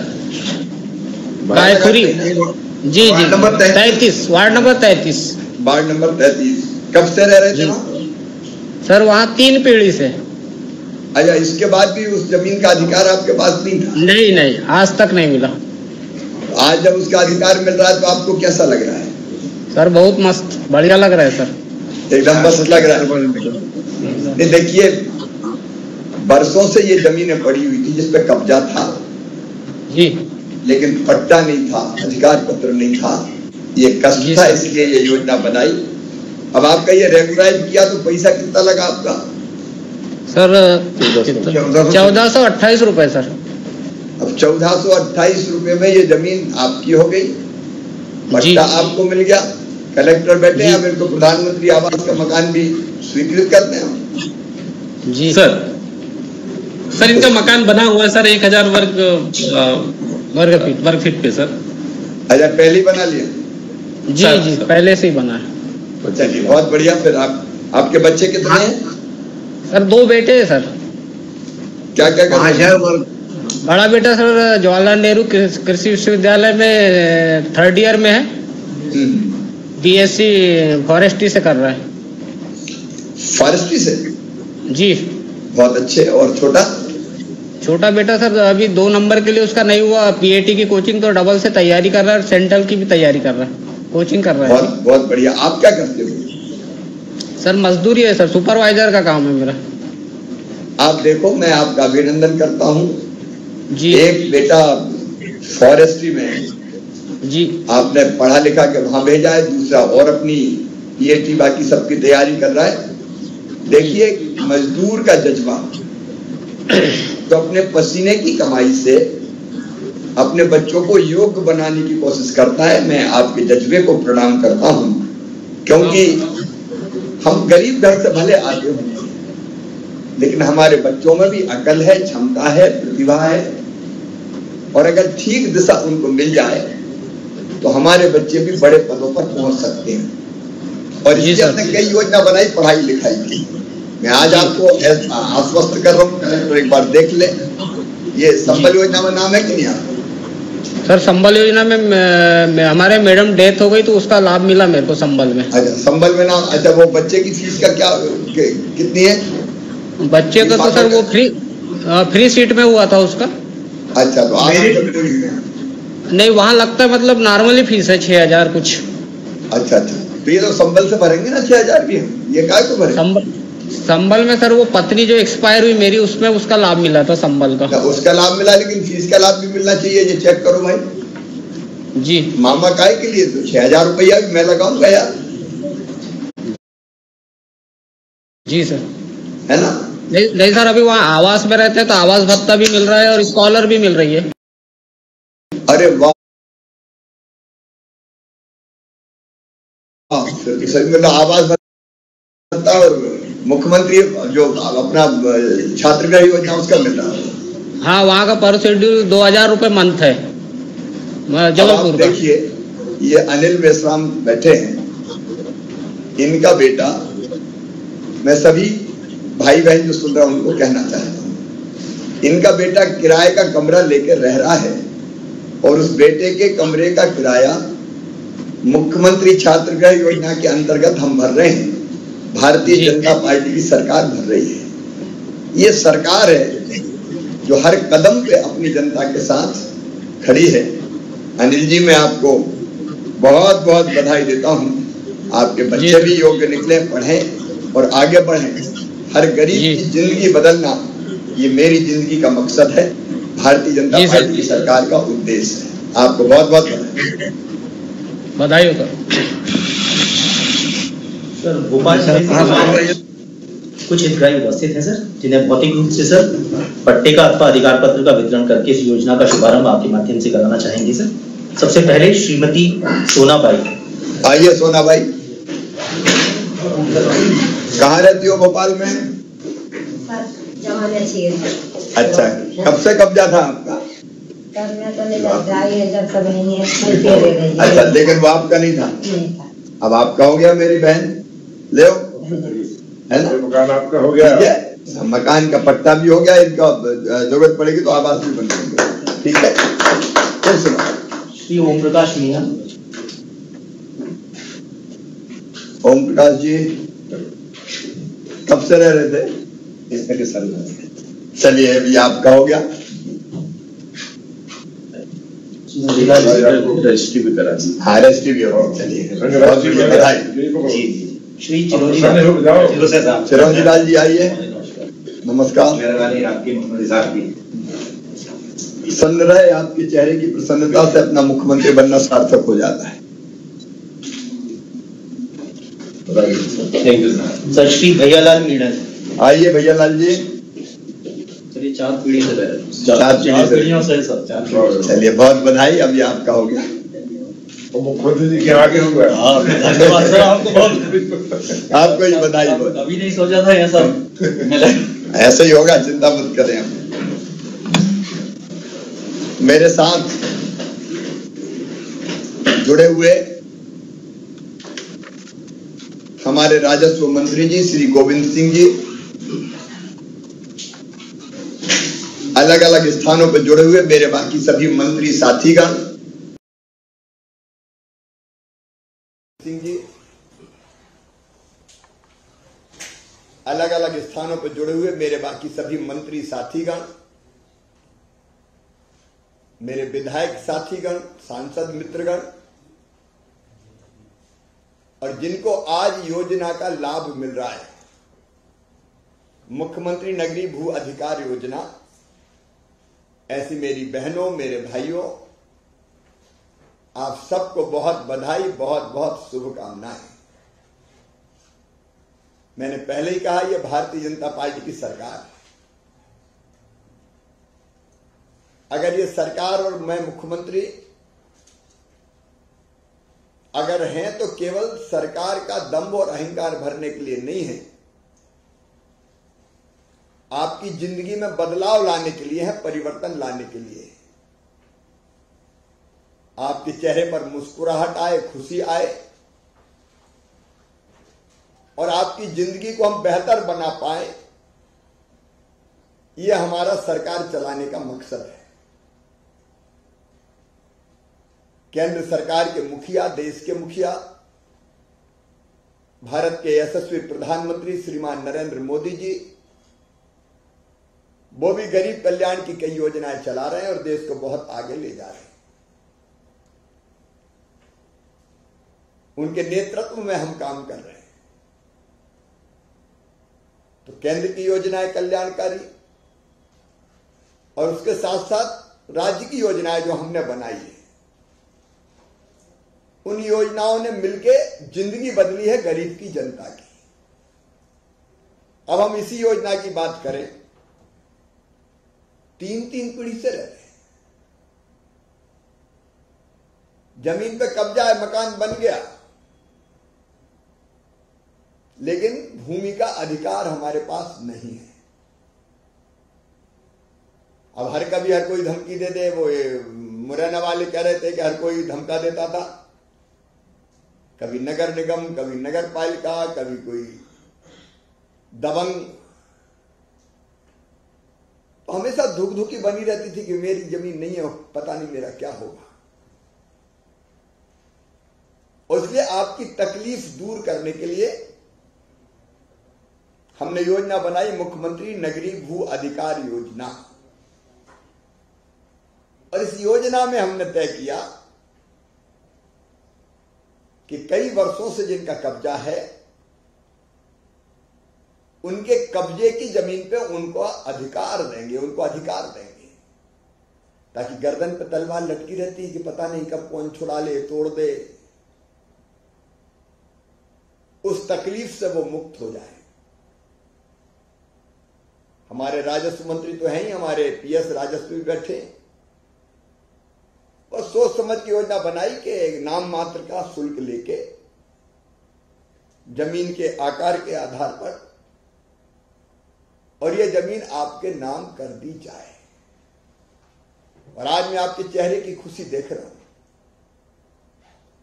S4: गायखुरी जी जी,
S3: number
S4: 33, ward number 33।
S3: Ward number 33। कब से रह रहे थे वहाँ?
S4: सर वहाँ 3 पीढ़ी से।
S3: अच्छा, इसके बाद भी उस जमीन का अधिकार आपके पास नहीं था?
S4: नहीं, आज तक नहीं मिला।
S3: आज जब उसका अधिकार मिल रहा है तो आपको कैसा लग रहा है?
S4: सर बहुत मस्त, बढ़िया लग रहा है सर,
S3: एकदम मस्त लग रहा है। देखिए, बरसों से ये जमीनें पड़ी हुई थी जिसपे कब्जा था
S4: जी,
S3: लेकिन पट्टा नहीं था, अधिकार पत्र नहीं था, ये कष्ट था, इसलिए ये योजना बनाई। अब आपका ये रेगुलाइज किया तो पैसा कितना लगा आपका?
S4: सर 1428 रुपए सर।
S3: अब 1428 रुपए में ये जमीन आपकी हो गई, पट्टा आपको मिल गया, कलेक्टर बैठे हैं, अब इनको प्रधानमंत्री आवास का मकान भी स्वीकृत करते हैं
S4: जी सर। सर इनका मकान बना हुआ है सर 1000 वर्ग फीट पे सर।
S3: अच्छा, पहले ही बना लिया?
S4: जी जी, पहले से ही बना है।
S3: चलिए बहुत बढ़िया। फिर आपके बच्चे कितने हैं?
S4: सर 2 बेटे हैं सर।
S3: क्या क्या करते हैं?
S4: बड़ा बेटा सर जवाहरलाल नेहरू कृषि विश्वविद्यालय में 3rd ईयर में है, बीएससी फॉरेस्ट्री से कर रहा है।
S3: फॉरेस्ट्री से?
S4: जी,
S3: बहुत अच्छे। और छोटा
S4: बेटा सर अभी 2 नंबर के लिए उसका नहीं हुआ, पीएटी की कोचिंग तो डबल से तैयारी कर रहा है, सेंट्रल की भी तैयारी कर रहा है, कोचिंग कर रहा है।
S3: बहुत बढ़िया। आप क्या करते हो?
S4: सर मजदूरी है सर, सुपरवाइजर का काम है मेरा।
S3: आप देखो, मैं आपका अभिनंदन करता हूँ
S4: जी।
S3: एक बेटा फॉरेस्ट्री में
S4: जी,
S3: आपने पढ़ा लिखा के वहां भेजा है, दूसरा और अपनी पीएचडी बाकी सबकी तैयारी कर रहा है। देखिए, मजदूर का जज्बा तो अपने पसीने की कमाई से अपने बच्चों को योग्य बनाने की कोशिश करता है। मैं आपके जज्बे को प्रणाम करता हूं, क्योंकि हम गरीब घर से भले आते होंगे, लेकिन हमारे बच्चों में भी अकल है, क्षमता है, प्रतिभा है, और अगर ठीक दिशा उनको मिल जाए तो हमारे बच्चे भी बड़े पदों पर पहुंच सकते हैं। और इसलिए हमने कई योजना बनाई पढ़ाई लिखाई की। मैं आज आपको आश्वस्त कर रहा हूँ, कलेक्टर एक बार देख ले। ये संबल योजना में नाम है कि नहीं आपको?
S4: सर संबल योजना में हमारे मैडम डेथ हो गई तो उसका लाभ मिला मेरे को संबल में।
S3: अच्छा, संबल में नाम। अच्छा, वो बच्चे की फीस का क्या कितनी है?
S4: बच्चे का तो सर वो फ्री सीट में हुआ था उसका।
S3: अच्छा, तो
S4: नहीं, वहाँ लगता है मतलब नॉर्मली फीस है 6000 कुछ।
S3: अच्छा, तो ये तो संबल से भरेंगे ना 6000 भी? ये काय को भरे?
S4: संबल में सर वो पत्नी जो एक्सपायर हुई मेरी, उसमें उसका लाभ मिला था संबल का।
S3: उसका लाभ मिला, लेकिन फीस का लाभ भी मिलना चाहिए। ये चेक करो भाई
S4: जी।
S3: मामा काय के लिए तो 6000 रुपया भी मैं लगाऊंगा यार।
S4: जी सर,
S3: है ना?
S4: नहीं सर, अभी वहाँ आवास में रहते हैं तो आवास भत्ता भी मिल रहा है और स्कॉलर भी मिल रही है।
S3: अरे वाह, सही मिला। आवास भत्ता और मुख्यमंत्री जो अपना छात्रगृह योजना उसका मिल रहा है।
S11: हाँ, वहाँ का पर शेड्यूल 2000 रुपये मंथ है जबलपुर का।
S3: देखिए, ये अनिल मेश्राम बैठे हैं, इनका बेटा, मैं सभी भाई बहन जो सुन रहा हूं उनको कहना चाहता हूं, इनका बेटा किराए का कमरा लेकर रह रहा है और उस बेटे के कमरे का किराया मुख्यमंत्री छात्रगृह योजना के अंतर्गत हम भर रहे हैं। भारतीय जनता पार्टी की सरकार भर रही है। ये सरकार है जो हर कदम पे अपनी जनता के साथ खड़ी है। अनिल जी, मैं आपको बहुत बहुत बधाई देता हूं। आपके बच्चे भी योग्य निकले, पढ़ें और आगे बढ़ें। हर गरीब की जिंदगी बदलना ये मेरी जिंदगी का मकसद है, भारतीय जनता पार्टी की सरकार का उद्देश्य है। आपको बहुत बहुत
S11: बधाई होगा
S1: सर। भोपाल कुछ हितग्राही उपस्थित हैं सर, जिन्हें भौतिक रूप से सर पट्टे का अथवा अधिकार पत्र का वितरण करके इस योजना का शुभारंभ आपके माध्यम से कराना चाहेंगे सर। सबसे पहले श्रीमती सोनाबाई।
S3: आइए सोनाबाई, कहाँ रहती हो भोपाल में? अच्छा, कब से कब्जा था आपका? अच्छा, लेकिन वो आपका नहीं था। अब आपका हो गया मेरी बहन, ले है ना,
S2: मकान आपका हो गया।
S3: मकान का पट्टा भी हो गया, इनका जरूरत पड़ेगी तो आवास भी बन जाएंगे। ठीक है, फिर सुनो।
S1: श्री ओम प्रकाश मीणा।
S3: ओम प्रकाश जी कब से रह रहे थे? इसमें के साल। चलिए, अभी आपका हो गया।
S2: रजिस्ट्री भी करा दी।
S3: हाँ, रजिस्ट्री भी हो। चलिए, बधाई।
S1: श्री
S3: चिरंजी लाल जी आइए, नमस्कार। प्रसन्न रहे, आपके चेहरे की प्रसन्नता से अपना मुख्यमंत्री बनना सार्थक हो जाता है।
S1: सर श्री भैयालाल मीणा।
S3: आइए भैयालाल जी।
S1: चलिए, 4 पीढ़ी से
S3: चलिए, बहुत बधाई, अभी आपका हो गया।
S2: मुख्यमंत्री जी के आगे हो गया।
S1: धन्यवाद सर, आपको बहुत,
S3: आपको ही बधाई।
S1: अभी नहीं सोचा था ऐसा
S3: ऐसे ही होगा, चिंता मत करें। हम मेरे साथ जुड़े हुए हमारे राजस्व मंत्री जी श्री गोविंद सिंह जी, अलग अलग स्थानों पर जुड़े हुए मेरे बाकी सभी मंत्री साथीगण, सिंह जी अलग अलग स्थानों पर जुड़े हुए मेरे बाकी सभी मंत्री साथीगण, मेरे विधायक साथीगण, सांसद मित्रगण और जिनको आज योजना का लाभ मिल रहा है, मुख्यमंत्री नगरीय भू अधिकार योजना, ऐसी मेरी बहनों, मेरे भाइयों, आप सबको बहुत बधाई, बहुत बहुत शुभकामनाएं। मैंने पहले ही कहा, यह भारतीय जनता पार्टी की सरकार है। अगर ये सरकार और मैं मुख्यमंत्री अगर हैं तो केवल सरकार का दंभ और अहंकार भरने के लिए नहीं है, आपकी जिंदगी में बदलाव लाने के लिए है, परिवर्तन लाने के लिए। आपके चेहरे पर मुस्कुराहट आए, खुशी आए और आपकी जिंदगी को हम बेहतर बना पाए, यह हमारा सरकार चलाने का मकसद है। केंद्र सरकार के मुखिया, देश के मुखिया, भारत के यशस्वी प्रधानमंत्री श्रीमान नरेंद्र मोदी जी, वो भी गरीब कल्याण की कई योजनाएं चला रहे हैं और देश को बहुत आगे ले जा रहे हैं। उनके नेतृत्व में हम काम कर रहे हैं। तो केंद्र की योजनाएं कल्याणकारी और उसके साथ साथ राज्य की योजनाएं जो हमने बनाई है, उन योजनाओं ने मिलके जिंदगी बदली है गरीब की, जनता की। अब हम इसी योजना की बात करें, 3-3 पीढ़ी से रह रहे हैं, जमीन पे कब्जा है, मकान बन गया, लेकिन भूमि का अधिकार हमारे पास नहीं है। अब हर कभी हर कोई धमकी दे दे, वो मुरैना वाले कह रहे थे कि हर कोई धमका देता था, कभी नगर निगम, कभी नगर पालिका, कभी कोई दबंग, तो हमेशा धुक-धुकी बनी रहती थी कि मेरी जमीन नहीं है, पता नहीं मेरा क्या होगा। और इसलिए आपकी तकलीफ दूर करने के लिए हमने योजना बनाई, मुख्यमंत्री नगरीय भू अधिकार योजना। और इस योजना में हमने तय किया कि कई वर्षों से जिनका कब्जा है, उनके कब्जे की जमीन पे उनको अधिकार देंगे, ताकि गर्दन पे तलवार लटकी रहती है कि पता नहीं कब कौन छुड़ा ले, तोड़ दे, उस तकलीफ से वो मुक्त हो जाए। हमारे राजस्व मंत्री तो हैं ही, हमारे पीएस राजस्व भी बैठे, और सोच समझ की योजना बनाई कि एक नाम मात्र का शुल्क लेके जमीन के आकार के आधार पर और ये जमीन आपके नाम कर दी जाए। और आज मैं आपके चेहरे की खुशी देख रहा हूं।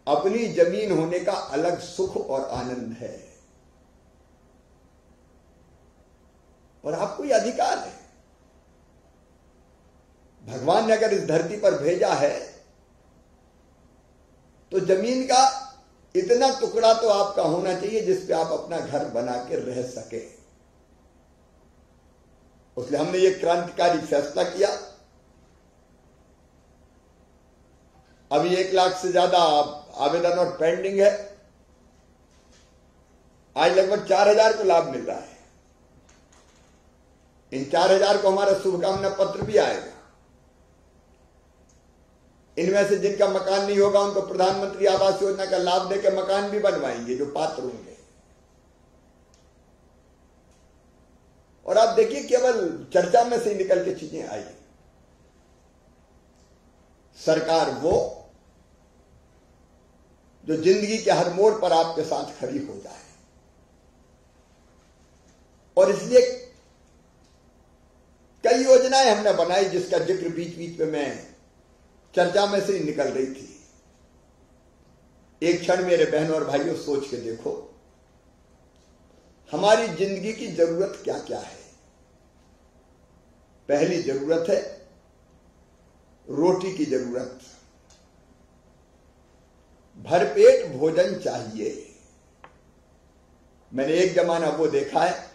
S3: अपनी जमीन होने का अलग सुख और आनंद है, और आपको ये अधिकार है। भगवान ने अगर इस धरती पर भेजा है तो जमीन का इतना टुकड़ा तो आपका होना चाहिए जिस पे आप अपना घर बना के रह सके। इसलिए हमने ये क्रांतिकारी फैसला किया। अभी 1 लाख से ज्यादा आवेदन और पेंडिंग है। आज लगभग 4000 को लाभ मिल रहा है। इन 4000 को हमारा शुभकामना पत्र भी आएगा। इनमें से जिनका मकान नहीं होगा उनको प्रधानमंत्री आवास योजना का लाभ देकर मकान भी बनवाएंगे जो पात्र होंगे। और आप देखिए केवल चर्चा में से निकल के चीजें आई। सरकार वो जो जिंदगी के हर मोड़ पर आपके साथ खड़ी हो जाए। और इसलिए कई योजनाएं हमने बनाई जिसका जिक्र बीच बीच में मैं चर्चा में से ही निकल रही थी। एक क्षण मेरे बहनों और भाइयों सोच के देखो, हमारी जिंदगी की जरूरत क्या क्या है। पहली जरूरत है रोटी की जरूरत। भरपेट भोजन चाहिए। मैंने एक जमाना वो देखा है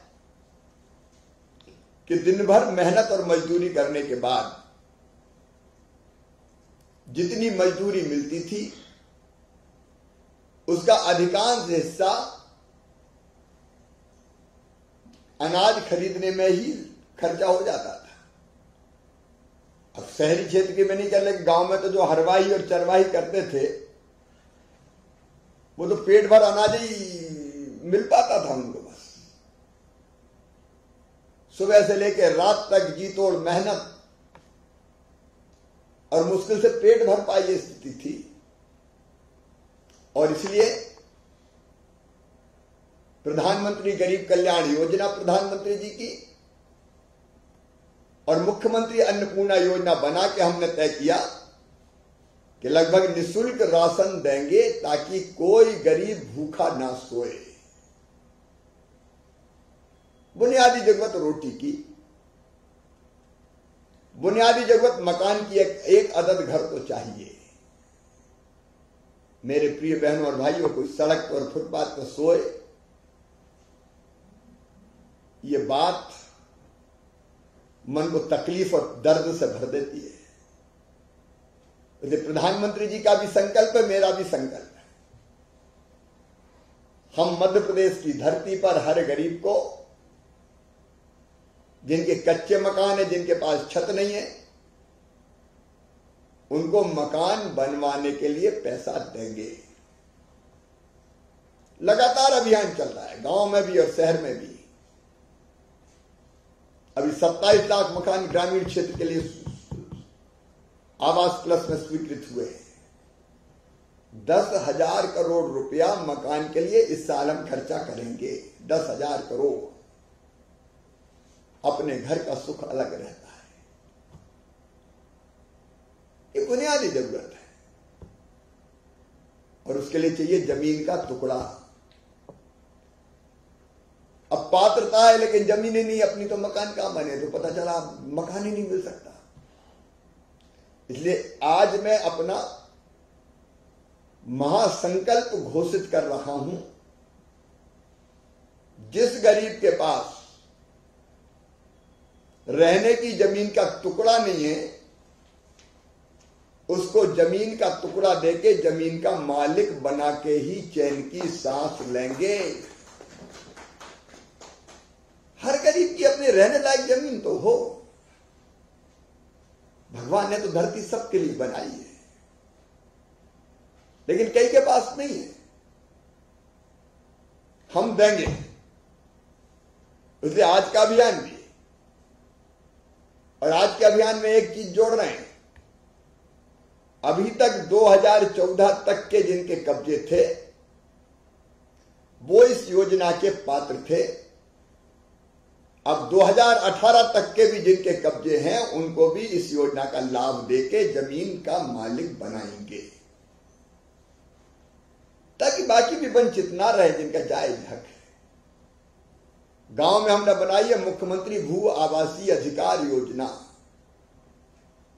S3: कि दिन भर मेहनत और मजदूरी करने के बाद जितनी मजदूरी मिलती थी उसका अधिकांश हिस्सा अनाज खरीदने में ही खर्चा हो जाता था। अब शहरी क्षेत्र की में नहीं कर ले, गांव में तो जो हरवाही और चरवाही करते थे वो तो पेट भर अनाज ही मिल पाता था उनको। बस सुबह से लेकर रात तक जी तोड़ मेहनत और मुश्किल से पेट भर पाई ये स्थिति थी। और इसलिए प्रधानमंत्री गरीब कल्याण योजना प्रधानमंत्री जी की और मुख्यमंत्री अन्नपूर्णा योजना बना के हमने तय किया कि लगभग निःशुल्क राशन देंगे ताकि कोई गरीब भूखा ना सोए। बुनियादी जरूरत रोटी की, बुनियादी जरूरत मकान की, एक अदद घर तो चाहिए। मेरे प्रिय बहनों और भाइयों, कोई सड़क पर फुटपाथ पर सोए, ये बात मन को तकलीफ और दर्द से भर देती है। इसलिए प्रधानमंत्री जी का भी संकल्प है, मेरा भी संकल्प है। हम मध्य प्रदेश की धरती पर हर गरीब को, जिनके कच्चे मकान है, जिनके पास छत नहीं है, उनको मकान बनवाने के लिए पैसा देंगे। लगातार अभियान चल रहा है, गांव में भी और शहर में भी। अभी 27 लाख मकान ग्रामीण क्षेत्र के लिए आवास प्लस में स्वीकृत हुए हैं। 10,000 करोड़ रुपया मकान के लिए इस साल हम खर्चा करेंगे। 10,000 करोड़, अपने घर का सुख अलग रहता है। ये बुनियादी जरूरत है और उसके लिए चाहिए जमीन का टुकड़ा। अब पात्रता है लेकिन जमीन ही नहीं अपनी, तो मकान कहां बने? तो पता चला मकान ही नहीं मिल सकता। इसलिए आज मैं अपना महासंकल्प घोषित कर रहा हूं, जिस गरीब के पास रहने की जमीन का टुकड़ा नहीं है, उसको जमीन का टुकड़ा देके जमीन का मालिक बना के ही चैन की सांस लेंगे। हर गरीब की अपने रहने लायक जमीन तो हो। भगवान ने तो धरती सबके लिए बनाई है, लेकिन कई के पास नहीं है। हम देंगे, इसलिए आज का अभियान भी, और आज के अभियान में एक चीज जोड़ रहे हैं। अभी तक 2014 तक के जिनके कब्जे थे वो इस योजना के पात्र थे। अब 2018 तक के भी जिनके कब्जे हैं उनको भी इस योजना का लाभ देके जमीन का मालिक बनाएंगे, ताकि बाकी भी वंचित ना रहे जिनका जायज हक है। गांव में हमने बनाई है मुख्यमंत्री भू आवासीय अधिकार योजना।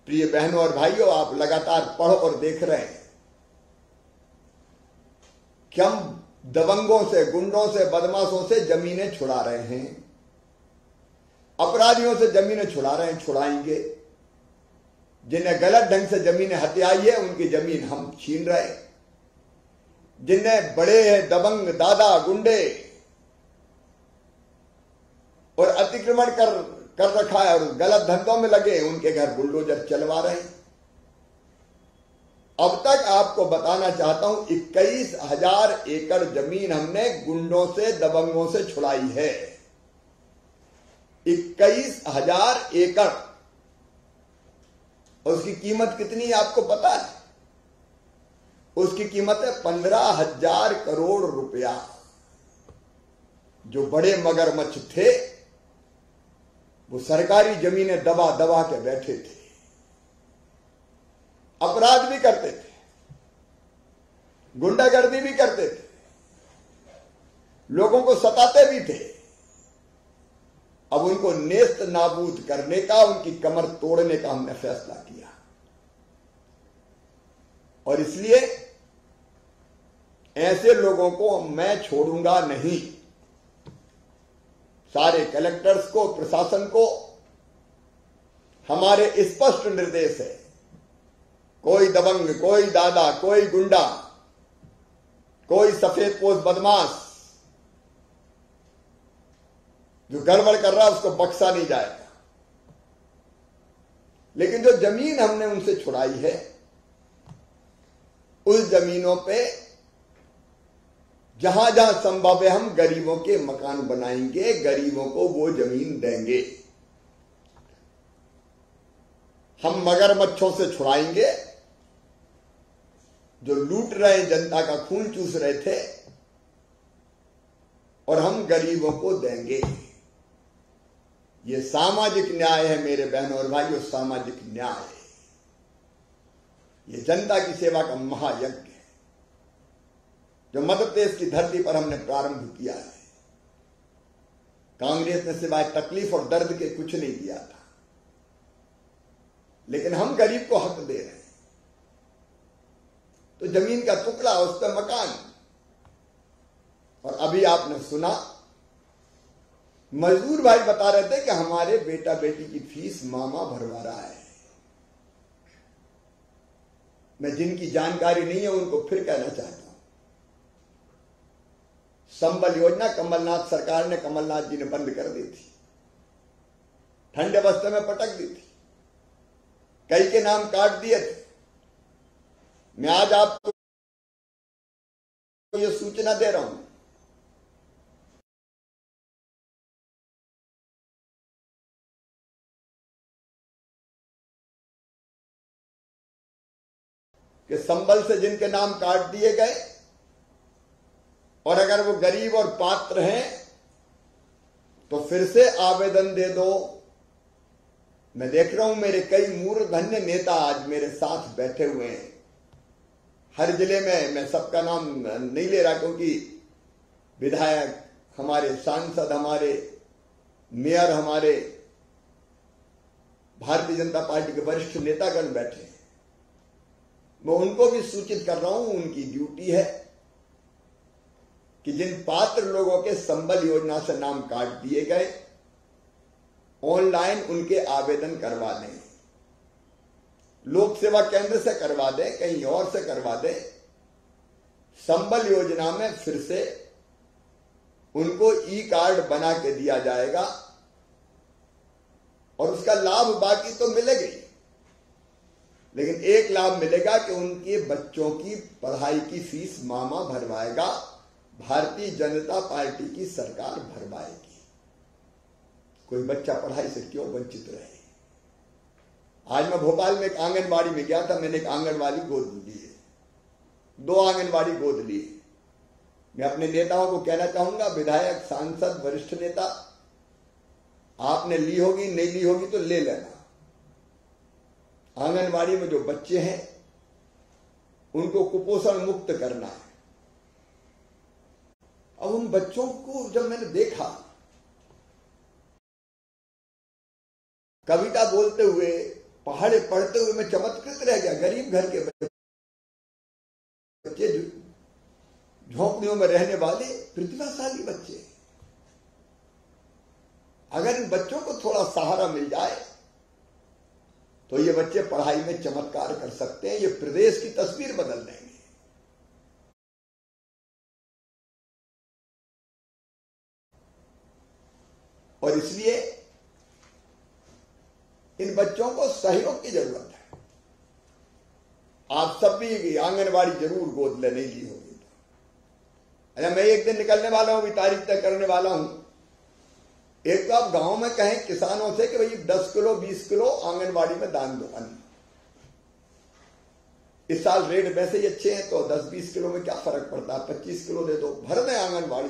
S3: प्रिय बहनों और भाइयों, आप लगातार पढ़ और देख रहे हैं कि हम दबंगों से, गुंडों से, बदमाशों से जमीनें छुड़ा रहे हैं, अपराधियों से जमीनें छुड़ा रहे हैं, छुड़ाएंगे। जिन्हें गलत ढंग से जमीनें हथियाई है उनकी जमीन हम छीन रहे हैं। जिन्हें बड़े दबंग दादा गुंडे और अतिक्रमण कर रखा है और गलत धंधों में लगे, उनके घर बुलडोजर चलवा रहे हैं। अब तक आपको बताना चाहता हूं 21,000 एकड़ जमीन हमने गुंडों से, दबंगों से छुड़ाई है। 21,000 एकड़। और उसकी कीमत कितनी आपको पता है? उसकी कीमत है 15,000 करोड़ रुपया। जो बड़े मगरमच्छ थे वो सरकारी जमीनें दबा दबा के बैठे थे, अपराध भी करते थे, गुंडागर्दी भी करते थे, लोगों को सताते भी थे। अब उनको नेस्त नाबूद करने का, उनकी कमर तोड़ने का हमने फैसला किया। और इसलिए ऐसे लोगों को मैं छोड़ूंगा नहीं। सारे कलेक्टर्स को, प्रशासन को हमारे स्पष्ट निर्देश है। कोई दबंग, कोई दादा, कोई गुंडा, कोई सफेदपोश बदमाश जो गड़बड़ कर रहा है उसको बख्शा नहीं जाएगा। लेकिन जो जमीन हमने उनसे छुड़ाई है, उस जमीनों पे जहां जहां संभव है हम गरीबों के मकान बनाएंगे, गरीबों को वो जमीन देंगे। हम मगरमच्छों से छुड़ाएंगे जो लूट रहे, जनता का खून चूस रहे थे, और हम गरीबों को देंगे। ये सामाजिक न्याय है मेरे बहनों और भाइयों, सामाजिक न्याय। ये जनता की सेवा का महायज्ञ है जो मध्य प्रदेश की धरती पर हमने प्रारंभ किया है। कांग्रेस ने सिवाय तकलीफ और दर्द के कुछ नहीं दिया था, लेकिन हम गरीब को हक दे रहे हैं। तो जमीन का टुकड़ा, उस पर मकान। और अभी आपने सुना मजदूर भाई बता रहे थे कि हमारे बेटा बेटी की फीस मामा भरवा रहा है। मैं जिनकी जानकारी नहीं है उनको फिर कहना चाहता हूं, संबल योजना कमलनाथ सरकार ने, कमलनाथ जी ने बंद कर दी थी, ठंडे बस्ते में पटक दी थी, कई के नाम काट दिए थे। मैं आज आपको ये सूचना दे रहा हूं कि संबल से जिनके नाम काट दिए गए और अगर वो गरीब और पात्र हैं तो फिर से आवेदन दे दो। मैं देख रहा हूं मेरे कई मूर्धन्य नेता आज मेरे साथ बैठे हुए हैं हर जिले में। मैं सबका नाम नहीं ले रहा क्योंकि विधायक हमारे, सांसद हमारे, मेयर हमारे, भारतीय जनता पार्टी के वरिष्ठ नेतागण बैठे हैं। मैं उनको भी सूचित कर रहा हूं, उनकी ड्यूटी है कि जिन पात्र लोगों के संबल योजना से नाम काट दिए गए, ऑनलाइन उनके आवेदन करवा दें। लोक सेवा केंद्र से करवा दें, कहीं और से करवा दें। संबल योजना में फिर से उनको ई कार्ड बना के दिया जाएगा और उसका लाभ बाकी तो मिलेगा ही, लेकिन एक लाभ मिलेगा कि उनके बच्चों की पढ़ाई की फीस मामा भरवाएगा, भारतीय जनता पार्टी की सरकार भरवाएगी। कोई बच्चा पढ़ाई से क्यों वंचित रहे। आज मैं भोपाल में एक आंगनबाड़ी में गया था, मैंने एक आंगनबाड़ी गोद ली है, 2 आंगनबाड़ी गोद लिए। मैं अपने नेताओं को कहना चाहूंगा, विधायक, सांसद, वरिष्ठ नेता, आपने ली होगी, नहीं ली होगी तो ले लेना। आंगनबाड़ी में जो बच्चे हैं उनको कुपोषण मुक्त करना है। अब उन बच्चों को जब मैंने देखा कविता बोलते हुए, पहाड़े पढ़ते हुए, मैं चमत्कृत रह गया। गरीब घर के बच्चे, झोंपड़ियों में रहने वाले प्रतिभाशाली बच्चे, अगर इन बच्चों को थोड़ा सहारा मिल जाए तो ये बच्चे पढ़ाई में चमत्कार कर सकते हैं। ये प्रदेश की तस्वीर बदल देंगे। और इसलिए इन बच्चों को सहयोग की जरूरत है। आप सब भी आंगनबाड़ी जरूर गोद ले, नहीं ली होगी तो। अच्छा, मैं एक दिन निकलने वाला हूं, अभी तारीख तय करने वाला हूं। एक तो आप गांव में कहें किसानों से कि भाई 10 किलो 20 किलो आंगनबाड़ी में दान दो अन्न। इस साल रेट वैसे ही अच्छे हैं तो 10-20 किलो में क्या फर्क पड़ता है, 25 किलो दे दो, भर दें आंगनबाड़ी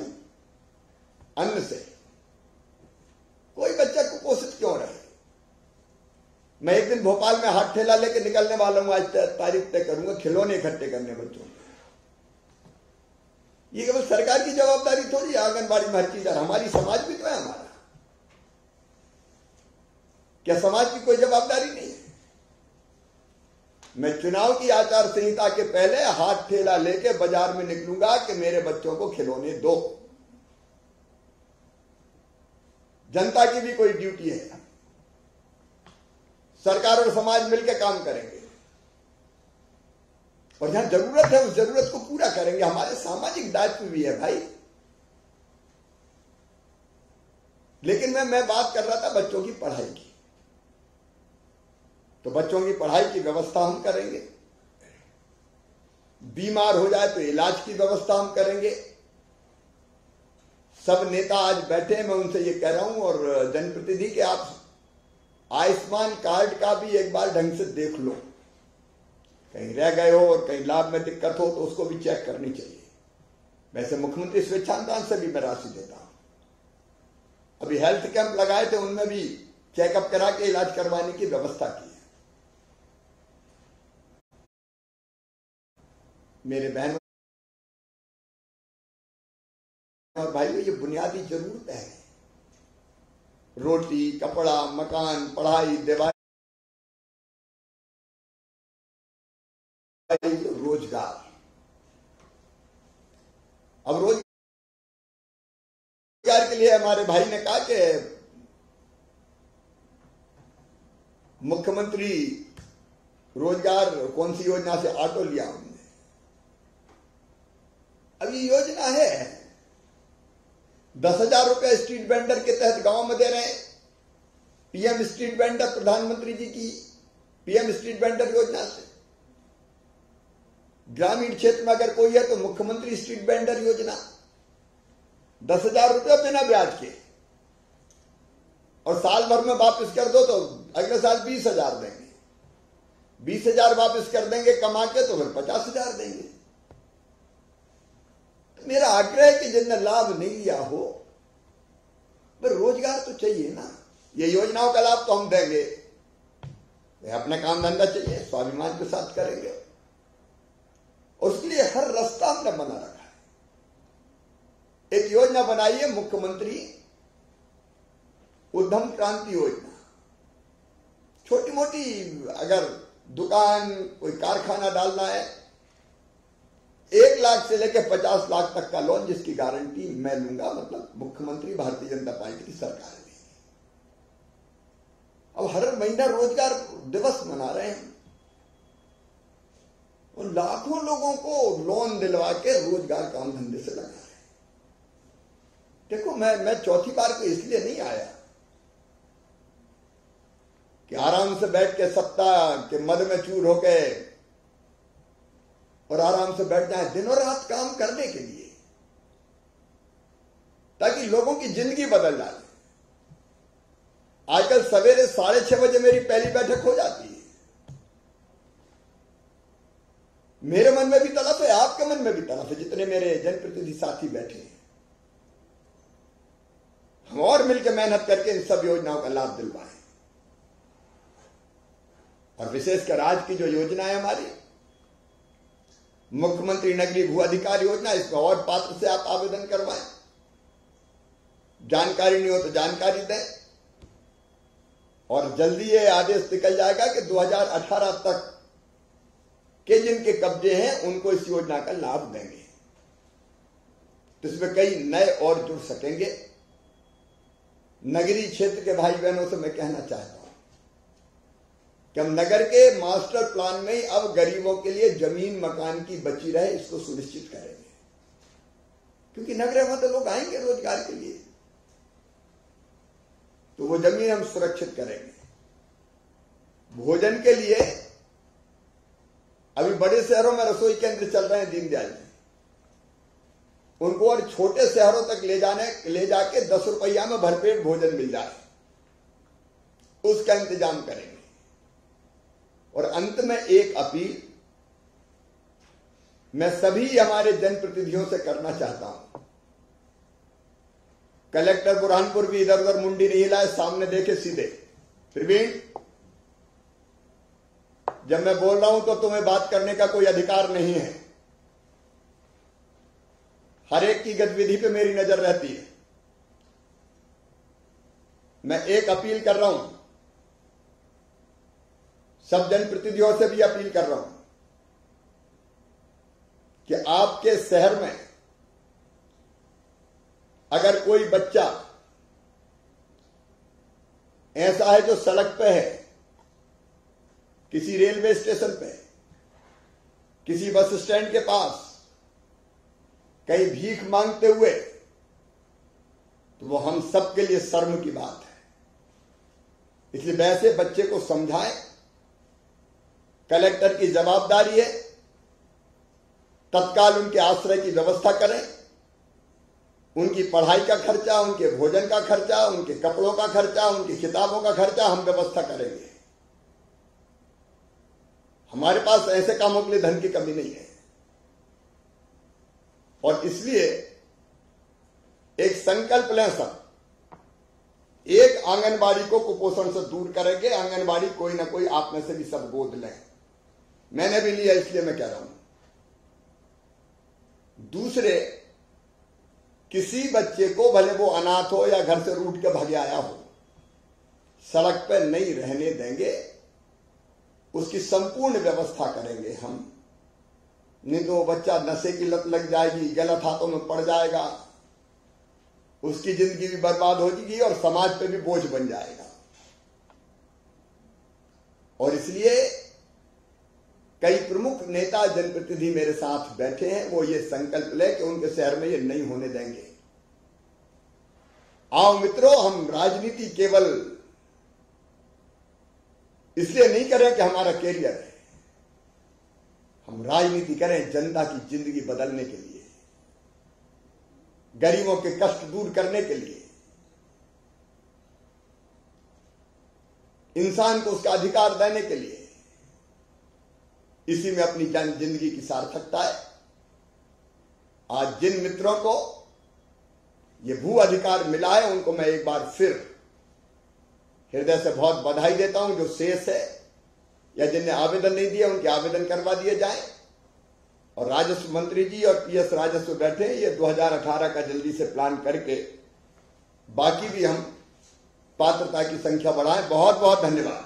S3: अन्न से। कोई बच्चा कुपोषित क्यों रहे। मैं एक दिन भोपाल में हाथ ठेला लेके निकलने वाला हूं, आज तारीख तय करूंगा, खिलौने इकट्ठे करने बच्चों को। ये केवल सरकार की जवाबदारी थोड़ी है, आंगनबाड़ी में हर चीज। हमारी समाज भी तो है हमारा। क्या समाज की कोई जवाबदारी नहीं है। मैं चुनाव की आचार संहिता के पहले हाथ ठेला लेके बाजार में निकलूंगा कि मेरे बच्चों को खिलौने दो। जनता की भी कोई ड्यूटी है। सरकार और समाज मिलकर काम करेंगे और जहां जरूरत है उस जरूरत को पूरा करेंगे। हमारे सामाजिक दायित्व भी है भाई। लेकिन मैं बात कर रहा था बच्चों की पढ़ाई की। तो बच्चों की पढ़ाई की व्यवस्था हम करेंगे। बीमार हो जाए तो इलाज की व्यवस्था हम करेंगे। सब नेता आज बैठे हैं, मैं उनसे ये कह रहा हूं और जनप्रतिनिधि के आप आयुष्मान कार्ड का भी एक बार ढंग से देख लो। कहीं रह गए हो और कहीं लाभ में दिक्कत हो तो उसको भी चेक करनी चाहिए। वैसे मुख्यमंत्री स्वेच्छानुदान से भी मैं राशि देता हूं। अभी हेल्थ कैंप लगाए थे, उनमें भी चेकअप करा के इलाज करवाने की व्यवस्था की है। मेरे बहन और भाइयों, ये बुनियादी जरूरत है। रोटी, कपड़ा, मकान, पढ़ाई, दवाई, रोजगार। अब रोजगार के लिए हमारे भाई ने कहा कि मुख्यमंत्री रोजगार कौन सी योजना से ऑटो लिया हमने। अब ये योजना है 10,000 रुपए स्ट्रीट वेंडर के तहत गांव में दे रहे हैं। पीएम स्ट्रीट वेंडर, प्रधानमंत्री जी की पीएम स्ट्रीट वेंडर योजना से। ग्रामीण क्षेत्र में अगर कोई है तो मुख्यमंत्री स्ट्रीट वेंडर योजना, 10,000 रुपये बिना ब्याज के, और साल भर में वापस कर दो तो अगले साल 20,000 देंगे। 20,000 वापस कर देंगे कमा के तो फिर 50,000 देंगे। मेरा आग्रह है कि जिनने लाभ नहीं लिया हो, वह रोज तो चाहिए ना। ये योजनाओं का लाभ तो हम देंगे, अपना काम धंधा चाहिए, स्वाभिमान के साथ करेंगे। और उसके लिए हर रास्ता हमने बना रखा है। एक योजना बनाई है मुख्यमंत्री उद्यम क्रांति योजना। छोटी मोटी अगर दुकान, कोई कारखाना डालना है, 1 लाख से लेकर 50 लाख तक का लोन जिसकी गारंटी मैं लूंगा, मतलब मुख्यमंत्री भारतीय जनता पार्टी की सरकार देगी। अब हर महीना रोजगार दिवस मना रहे हैं और लाखों लोगों को लोन दिलवा के रोजगार काम धंधे से लगा रहे हैं। देखो मैं चौथी बार को इसलिए नहीं आया कि आराम से बैठ के सत्ता के मद में चूर होके और आराम से बैठ जाए, दिनों रात काम करने के लिए, ताकि लोगों की जिंदगी बदल जाए। आजकल सवेरे 6:30 बजे मेरी पहली बैठक हो जाती है। मेरे मन में भी तड़प है, आपके मन में भी तड़प है, जितने मेरे जनप्रतिनिधि साथी बैठे हैं। हम और मिलकर मेहनत करके इन सब योजनाओं का लाभ दिलवाएं। और विशेषकर आज की जो योजना है हमारी मुख्यमंत्री नगरीय भू अधिकार योजना, इसमें और पात्र से आप आवेदन करवाएं। जानकारी नहीं हो तो जानकारी दें। और जल्दी ये आदेश निकल जाएगा कि 2018 तक के जिनके कब्जे हैं उनको इस योजना का लाभ देंगे। तो इसमें कई नए और जुड़ सकेंगे। नगरीय क्षेत्र के भाई बहनों से मैं कहना चाहता हूं कि हम नगर के मास्टर प्लान में अब गरीबों के लिए जमीन मकान की बची रहे, इसको सुनिश्चित करेंगे। क्योंकि नगर में तो लोग आएंगे रोजगार के लिए, तो वो जमीन हम सुरक्षित करेंगे। भोजन के लिए अभी बड़े शहरों में रसोई केंद्र चल रहे हैं दीनदयाल में, उनको और छोटे शहरों तक ले जाके 10 रुपया में भरपेट भोजन मिल जाए, उसका इंतजाम करेंगे। और अंत में एक अपील मैं सभी हमारे जनप्रतिनिधियों से करना चाहता हूं। कलेक्टर बुरहानपुर भी इधर उधर मुंडी नहीं हिलाए, सामने देखे सीधे। प्रवीण, जब मैं बोल रहा हूं तो तुम्हें बात करने का कोई अधिकार नहीं है। हर एक की गतिविधि पे मेरी नजर रहती है। मैं एक अपील कर रहा हूं, सब जनप्रतिनिधियों से भी अपील कर रहा हूं कि आपके शहर में अगर कोई बच्चा ऐसा है जो सड़क पे है, किसी रेलवे स्टेशन पे, किसी बस स्टैंड के पास कहीं भीख मांगते हुए, तो वो हम सबके लिए शर्म की बात है। इसलिए वैसे बच्चे को समझाएं। कलेक्टर की जवाबदारी है तत्काल उनके आश्रय की व्यवस्था करें। उनकी पढ़ाई का खर्चा, उनके भोजन का खर्चा, उनके कपड़ों का खर्चा, उनकी किताबों का खर्चा हम व्यवस्था करेंगे। हमारे पास ऐसे कामों के लिए धन की कमी नहीं है। और इसलिए एक संकल्प लें सब, एक आंगनबाड़ी को कुपोषण से दूर करेंगे। आंगनबाड़ी कोई ना कोई आप में से भी सब गोद लें। मैंने भी लिया, इसलिए मैं कह रहा हूं। दूसरे, किसी बच्चे को भले वो अनाथ हो या घर से रूठ के भागे आया हो, सड़क पर नहीं रहने देंगे। उसकी संपूर्ण व्यवस्था करेंगे हम। नहीं तो वो बच्चा नशे की लत लग जाएगी, गलत हाथों में पड़ जाएगा, उसकी जिंदगी भी बर्बाद हो जाएगी और समाज पे भी बोझ बन जाएगा। और इसलिए कई प्रमुख नेता जनप्रतिनिधि मेरे साथ बैठे हैं, वो ये संकल्प ले कि उनके शहर में ये नहीं होने देंगे। आओ मित्रों, हम राजनीति केवल इसलिए नहीं करें कि हमारा कैरियर है, हम राजनीति करें जनता की जिंदगी बदलने के लिए, गरीबों के कष्ट दूर करने के लिए, इंसान को उसका अधिकार देने के लिए। इसी में अपनी जिंदगी की सार्थकता है। आज जिन मित्रों को ये भू अधिकार मिला है, उनको मैं एक बार फिर हृदय से बहुत बधाई देता हूं। जो शेष है या जिनने आवेदन नहीं दिया उनके आवेदन करवा दिए जाए। और राजस्व मंत्री जी और पीएस राजस्व बैठे, ये 2018 का जल्दी से प्लान करके बाकी भी हम पात्रता की संख्या बढ़ाएं। बहुत बहुत धन्यवाद।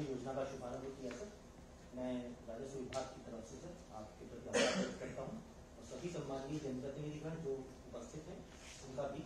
S1: योजना का शुभारंभ किया सर, मैं राजस्व विभाग की तरफ से सर आपके प्रति आभार व्यक्त करता हूं और सभी सम्माननीय जनप्रतिनिधिगण जो उपस्थित हैं उनका भी